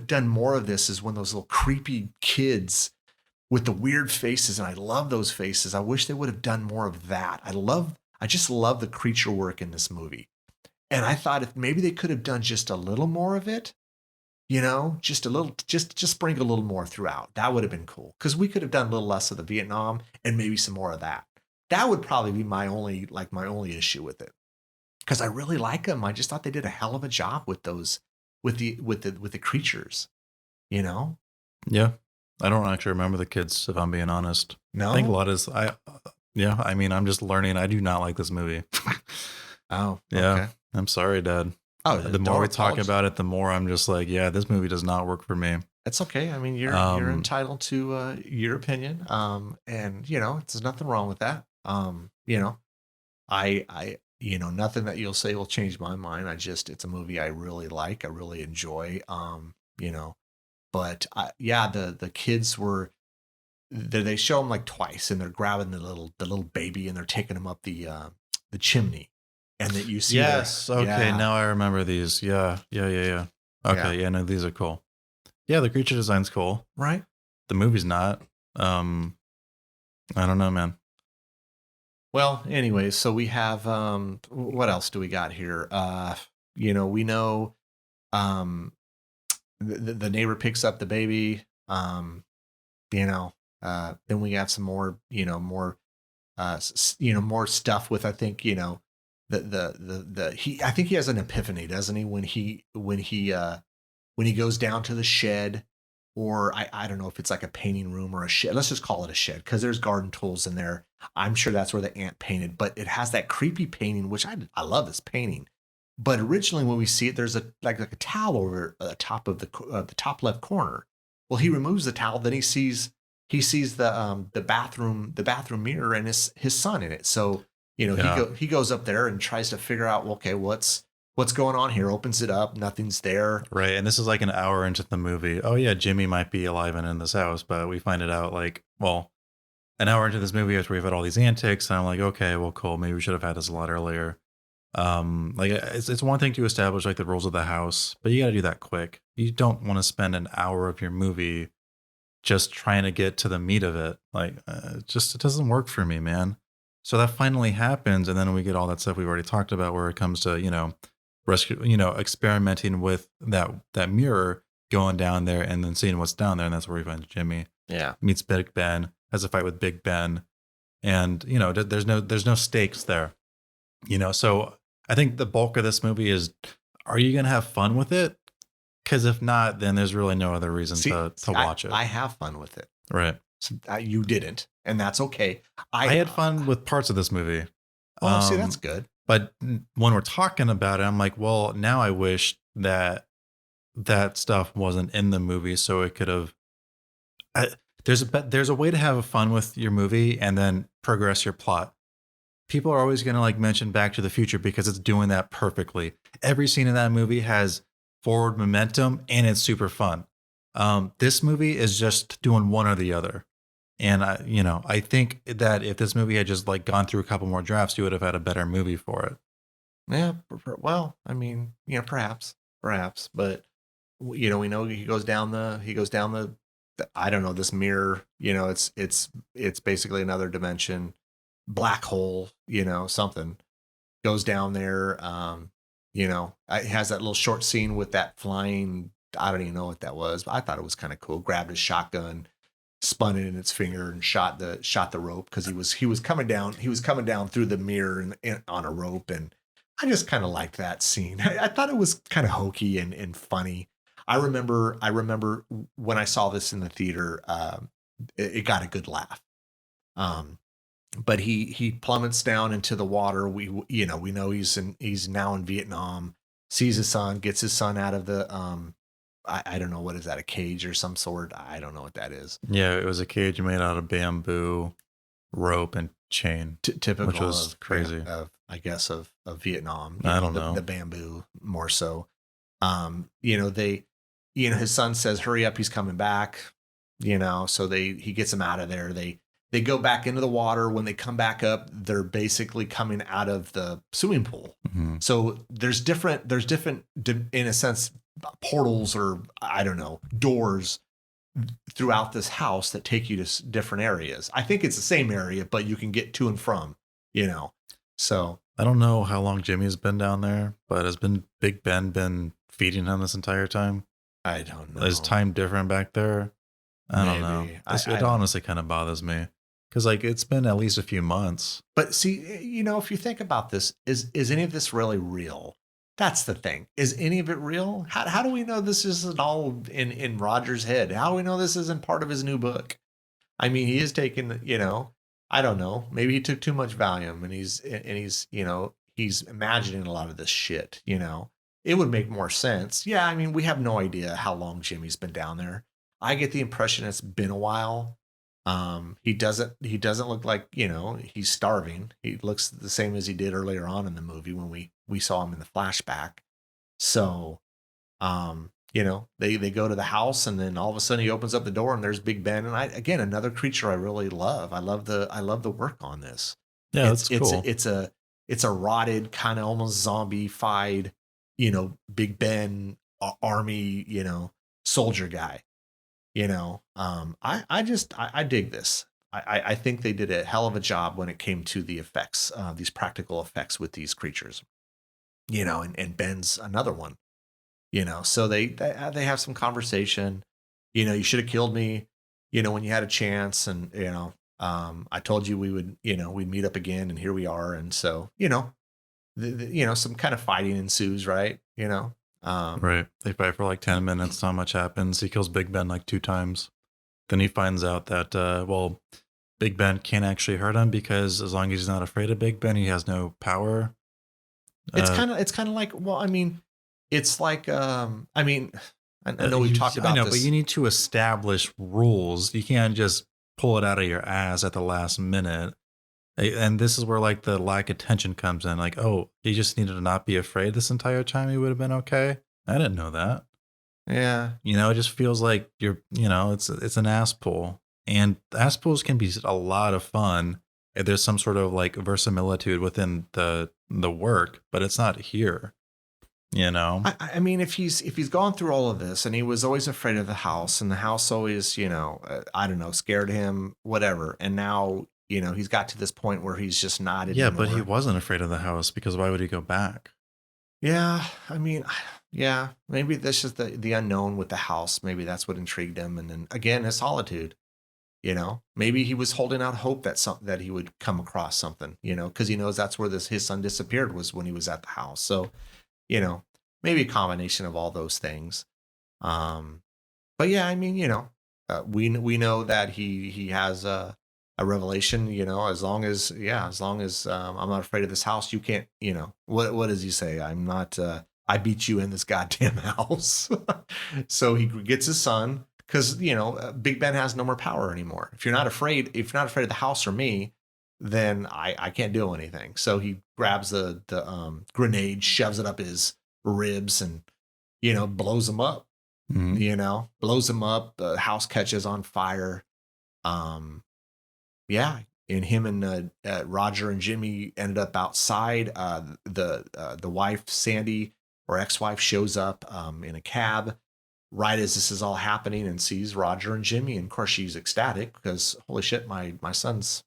done more of. This is when those little creepy kids with the weird faces, and I love those faces. I wish they would have done more of that. I just love the creature work in this movie. And I thought if maybe they could have done just a little more of it, just a little, just sprinkle a little more throughout. That would have been cool. Because we could have done a little less of the Vietnam and maybe some more of that. That would probably be my only issue with it. Because I really like them. I just thought they did a hell of a job with those, with the creatures, Yeah. I don't actually remember the kids, if I'm being honest. No, I think a lot is I mean, I'm just learning. I do not like this movie. Oh, yeah. Okay. I'm sorry, Dad. Oh, the more we talk about it, the more I'm just like, yeah, this movie does not work for me. It's okay. I mean, you're entitled to your opinion. And there's nothing wrong with that. Nothing that you'll say will change my mind. It's a movie I really like. I really enjoy. But the kids were, they show them like twice, and they're grabbing the little baby, and they're taking him up the chimney, and that you see. Yes. Okay. Now I remember these. Yeah. Okay. Yeah. No, these are cool. Yeah. The creature design's cool. Right. The movie's not. I don't know, man. Well, anyways, so we have, what else do we got here? We know, the neighbor picks up the baby. Then we got some more, more stuff with, I think, I think he has an epiphany, doesn't he? When he goes down to the shed, or I don't know if it's like a painting room or a shed. Let's just call it a shed, because there's garden tools in there. I'm sure that's where the aunt painted, but it has that creepy painting, which I love this painting. But originally, when we see it, there's a towel over the top of the top left corner. Well, he removes the towel, then he sees the bathroom mirror and his son in it. So he goes up there and tries to figure out, okay, what's going on here? Opens it up, nothing's there. Right, and this is like an hour into the movie. Oh yeah, Jimmy might be alive and in this house, but we find it out an hour into this movie after we've had all these antics, and I'm like, okay, well, cool. Maybe we should have had this a lot earlier. It's one thing to establish like the rules of the house, but you got to do that quick. You don't want to spend an hour of your movie just trying to get to the meat of it. It doesn't work for me, man. So that finally happens, and then we get all that stuff we've already talked about, where it comes to experimenting with that mirror, going down there and then seeing what's down there, and that's where we find Jimmy. Yeah, meets Big Ben, has a fight with Big Ben, and there's no stakes there. So I think the bulk of this movie is, are you gonna have fun with it? Because if not, then there's really no other reason to watch it. I have fun with it, right? So, you didn't, and that's okay. I had fun with parts of this movie. Oh, see, that's good. But when we're talking about it, I'm like, well, now I wish that that stuff wasn't in the movie, so it could have. I, there's a way to have fun with your movie and then progress your plot. People are always going to like mention Back to the Future because it's doing that perfectly. Every scene in that movie has forward momentum and it's super fun. This movie is just doing one or the other. And I think that if this movie had just like gone through a couple more drafts, you would have had a better movie for it. Yeah, well, I mean, perhaps, but we know he goes down the I don't know, this mirror, it's basically another dimension, black hole, something goes down there. It has that little short scene with that flying. I don't even know what that was, but I thought it was kind of cool. Grabbed his shotgun, spun it in its finger, and shot the rope because he was coming down. He was coming down through the mirror and on a rope, and I just kind of liked that scene. I thought it was kind of hokey and funny. I remember when I saw this in the theater, it got a good laugh. Um, but he plummets down into the water. We know he's now in Vietnam. Sees his son, gets his son out of the I don't know, what is that, a cage or some sort? I don't know what that is. Yeah, it was a cage made out of bamboo, rope, and chain, Typical which was crazy. I guess of Vietnam. I don't know the bamboo more so. They, his son says, "Hurry up, he's coming back." So he gets him out of there. They go back into the water. When they come back up, they're basically coming out of the swimming pool. Mm-hmm. So there's different, in a sense, portals, or I don't know, doors throughout this house that take you to different areas. I think it's the same area, but you can get to and from, So I don't know how long Jimmy's been down there, but has Big Ben been feeding him this entire time? I don't know. Is time different back there? I don't know. It honestly kind of bothers me because like it's been at least a few months. But see, if you think about this, is any of this really real? That's the thing. Is any of it real? How do we know this isn't all in Roger's head? How do we know this isn't part of his new book? I mean, he is taking, I don't know. Maybe he took too much Valium and he's imagining a lot of this shit, It would make more sense. Yeah, I mean, we have no idea how long Jimmy's been down there. I get the impression it's been a while. He doesn't look like, he's starving. He looks the same as he did earlier on in the movie when we saw him in the flashback. So, they go to the house, and then all of a sudden he opens up the door and there's Big Ben. And again, another creature I really love. I love the work on this. Yeah, that's cool. It's a rotted, kind of almost zombie-fied, Big Ben army, soldier guy. I dig this. I think they did a hell of a job when it came to the effects, these practical effects with these creatures, and Ben's another one, so they have some conversation, you should have killed me, when you had a chance. And, I told you we would, we'd meet up again, and here we are. And so, some kind of fighting ensues, right? Right. They fight for like 10 minutes. Not much happens. He kills Big Ben like 2 times. Then he finds out that, Big Ben can't actually hurt him because as long as he's not afraid of Big Ben, he has no power. It's kind of like, well, I mean, it's like, I know we've talked about this. But you need to establish rules. You can't just pull it out of your ass at the last minute. And this is where like the lack of tension comes in. Like, oh, he just needed to not be afraid this entire time. He would have been okay. I didn't know that. Yeah. It just feels like it's an ass pull. And ass pulls can be a lot of fun if there's some sort of like verisimilitude within the work, but it's not here. I mean, if he's gone through all of this and he was always afraid of the house, and the house always, I don't know, scared him, whatever. And now, he's got to this point where he's just not anymore. Yeah, but he wasn't afraid of the house because why would he go back? Yeah, I mean, yeah, maybe this is the unknown with the house. Maybe that's what intrigued him. And then again, his solitude. Maybe he was holding out hope that he would come across something. Because he knows that's where his son disappeared, was when he was at the house. So, maybe a combination of all those things. But yeah, I mean, we know that he has a revelation, as long as I'm not afraid of this house, you can't, what does he say? I'm not, I beat you in this goddamn house. So he gets his son because, Big Ben has no more power anymore. If you're not afraid of the house or me, then I can't do anything. So he grabs the grenade, shoves it up his ribs and, blows him up, Mhm. blows him up. The house catches on fire. Um, yeah, and him and Roger and Jimmy ended up outside. The wife Sandy or ex-wife shows up in a cab right as this is all happening and sees Roger and Jimmy, and of course she's ecstatic because holy shit, my son's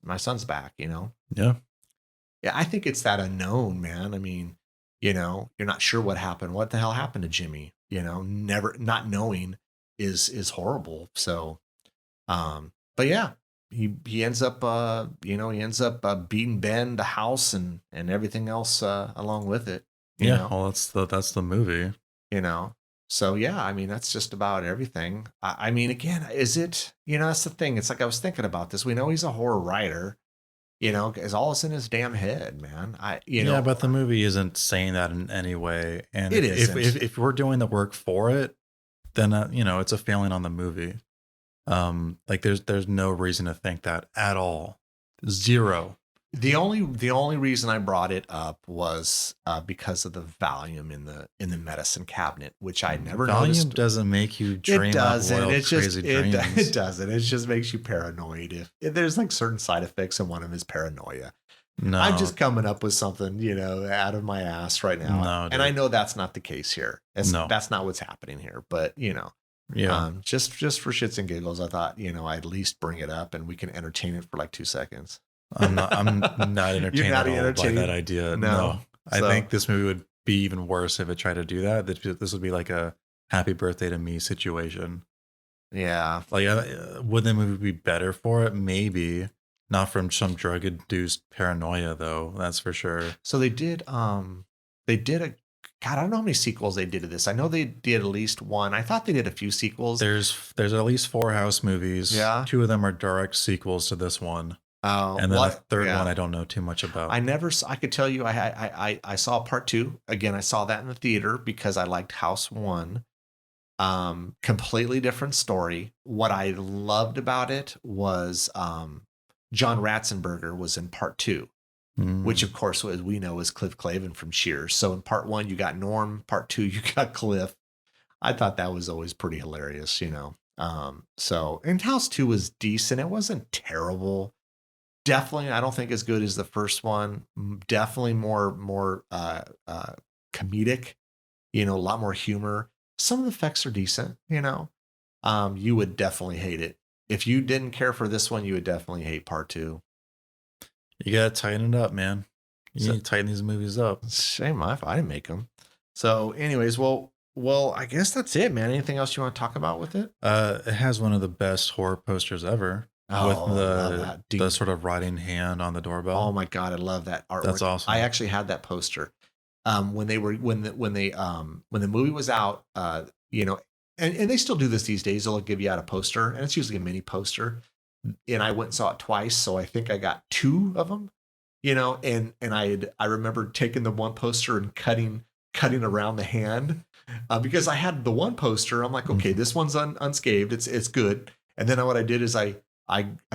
back. Yeah. Yeah, I think it's that unknown, man. I mean, you're not sure what happened. What the hell happened to Jimmy? Never not knowing is horrible. So but yeah, he ends up beating Ben, the house, and everything else along with it. You Yeah. know, Well, that's the movie. you know. So yeah, I mean that's just about everything. I mean, again, is it? That's the thing. It's like I was thinking about this. We know he's a horror writer. Is all that's in his damn head, man. Yeah, but the movie isn't saying that in any way. And It if isn't. if we're doing the work for it, then it's a failing on the movie. Like there's no reason to think that at all. Zero. The only reason I brought it up was because of the volume in the medicine cabinet, which I never Volume noticed. doesn't make you It dream up doesn't. wild, It just crazy it, dreams. it doesn't. It just makes you paranoid. If there's like certain side effects, and one of them is paranoia. No, I'm just coming up with something, out of my ass right now, No, and I dude. know that's not the case here. No. That's not what's happening here. But Yeah. just for shits and giggles, I thought I'd at least bring it up and we can entertain it for like 2 seconds. I'm not entertained You're not at all by entertained? that idea. No. No. I So- think this movie would be even worse if it tried to do that. This would be like a happy birthday to me situation. Yeah, Like, would the movie be better for it? Maybe. Not from some drug induced paranoia, though. That's for sure. so they did a God, I don't know how many sequels they did to this. I know they did at least one. I thought they did a few sequels. There's at least 4 House movies. Yeah. 2 of them are direct sequels to this one. Oh, And then a third yeah. one I don't know too much about. I could tell you I saw part 2. Again, I saw that in the theater because I liked House 1. Completely different story. What I loved about it was John Ratzenberger was in part 2, which of course, as we know, is Cliff Clavin from Cheers. So in part 1 you got Norm, part 2 you got Cliff. I thought that was always pretty hilarious, So and House 2 was decent. It wasn't terrible. Definitely, I don't think as good as the first one. Definitely more comedic, a lot more humor. Some of the effects are decent, You would definitely hate it. If you didn't care for this one, you would definitely hate part 2. You gotta tighten it up, man. You need to tighten these movies up. Shame I didn't make them. So, anyways, well, I guess that's it, man. Anything else you want to talk about with it? It has one of the best horror posters ever. Oh, with I love that. the sort of rotting hand on the doorbell. Oh my god, I love that artwork. That's awesome. I actually had that poster. When the movie was out, and they still do this these days. They'll give you out a poster, and it's usually a mini poster. And I went and saw it twice, so I think I got 2 of them. And I remember taking the one poster and cutting around the hand because I had the one poster. I'm like, okay, this one's unscathed. It's good. And then what I did is I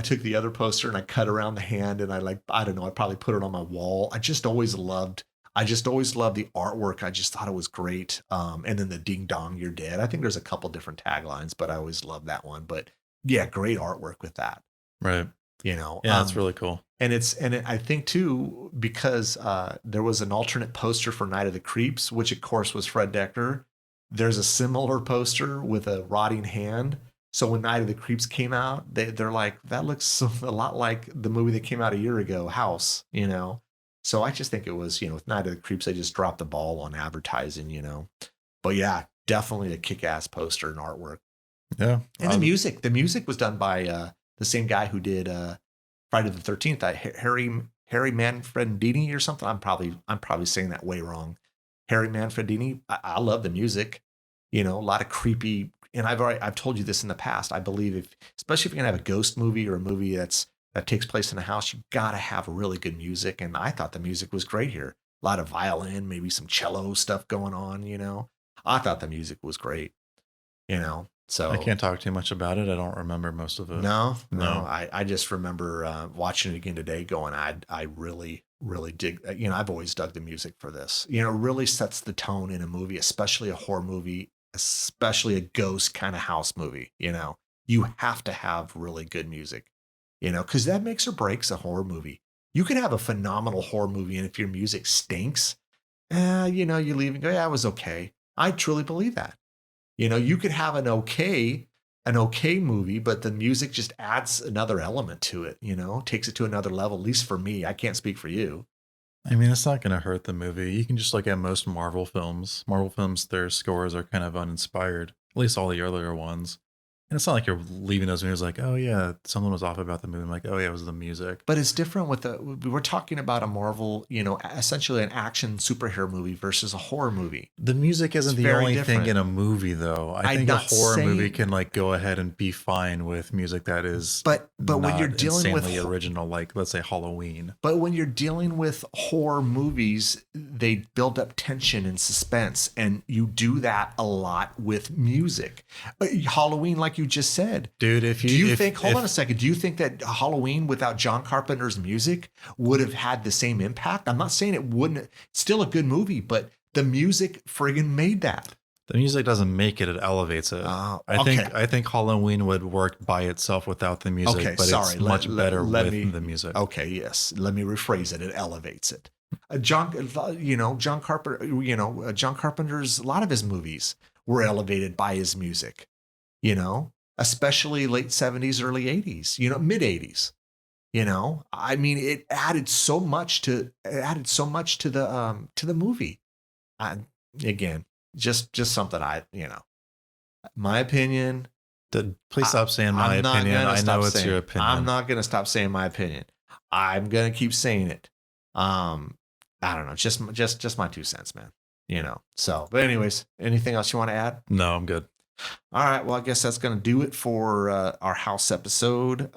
took the other poster and I cut around the hand and I don't know, I probably put it on my wall. I just always loved the artwork. I just thought it was great. And then the ding dong, you're dead. I think there's a couple different taglines, but I always loved that one. But yeah, great artwork with that. Right. Yeah, that's really cool. And I think too, because there was an alternate poster for Night of the Creeps, which of course was Fred Decker. There's a similar poster with a rotting hand. So when Night of the Creeps came out, they're like, that looks a lot like the movie that came out a year ago, House, So I just think it was, with Night of the Creeps, they just dropped the ball on advertising, But yeah, definitely a kick-ass poster and artwork. Yeah. And the music was done by the same guy who did Friday the 13th, Harry Manfredini or something. I'm probably saying that way wrong. Harry Manfredini. I love the music. A lot of creepy. And I've told you this in the past. I believe especially if you're gonna have a ghost movie or a movie that's that takes place in a house, you got to have really good music. And I thought the music was great here. A lot of violin, maybe some cello stuff going on, you know. I thought the music was great, you know. So I can't talk too much about it. I don't remember most of it. No. No. I just remember watching it again today going, I really, really dig, you know, I've always dug the music for this. You know, it really sets the tone in a movie, especially a horror movie, especially a ghost kind of house movie. You know, you have to have really good music, you know, because that makes or breaks a horror movie. You can have a phenomenal horror movie, and if your music stinks, you know, you leave and go, yeah, it was okay. I truly believe that. You know, you could have an okay movie, but the music just adds another element to it, you know, takes it to another level, at least for me. I can't speak for you. I mean, it's not going to hurt the movie. You can just look at most Marvel films. Marvel films, their scores are kind of uninspired, at least all the earlier ones. And it's not like you're leaving those movies like, oh yeah, something was off about the movie. I'm like, oh yeah, it was the music. But it's different with we're talking about a Marvel, you know, essentially an action superhero movie versus a horror movie. The music isn't the only thing in a movie, though. I think a horror movie can like go ahead and be fine with music that is, but when you're dealing with original, like let's say Halloween. But when you're dealing with horror movies, they build up tension and suspense, and you do that a lot with music. Halloween, like you just said, dude. Hold on a second. Do you think that Halloween without John Carpenter's music would have had the same impact? I'm not saying it wouldn't. It's still a good movie, but the music friggin' made that. The music doesn't make it; it elevates it. I think Halloween would work by itselp without the music. Okay, but sorry. It's much better with the music. Okay, yes. Let me rephrase it. It elevates it. John Carpenter's, a lot of his movies were elevated by his music. You know, especially late 70s, early 80s. You know, mid 80s. You know, I mean, it added so much to the movie. Again, just something my opinion. Please stop saying my opinion. I know it's your opinion. I'm not going to stop saying my opinion. I'm going to keep saying it. I don't know. Just my 2 cents, man. You know, so, but anyways, anything else you want to add? No, I'm good. All right. Well, I guess that's going to do it for our house episode.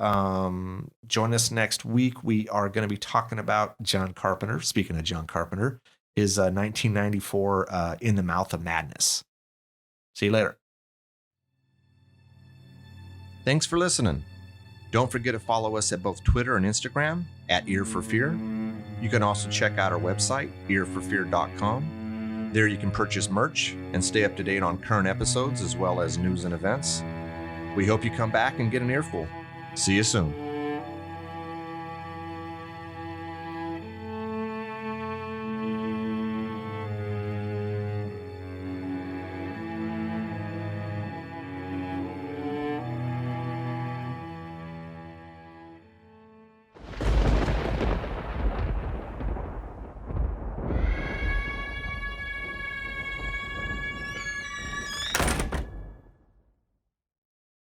Join us next week. We are going to be talking about John Carpenter. Speaking of John Carpenter, his 1994 In the Mouth of Madness. See you later. Thanks for listening. Don't forget to follow us at both Twitter and Instagram at Ear for Fear. You can also check out our website, earforfear.com. There you can purchase merch and stay up to date on current episodes as well as news and events. We hope you come back and get an earful. See you soon.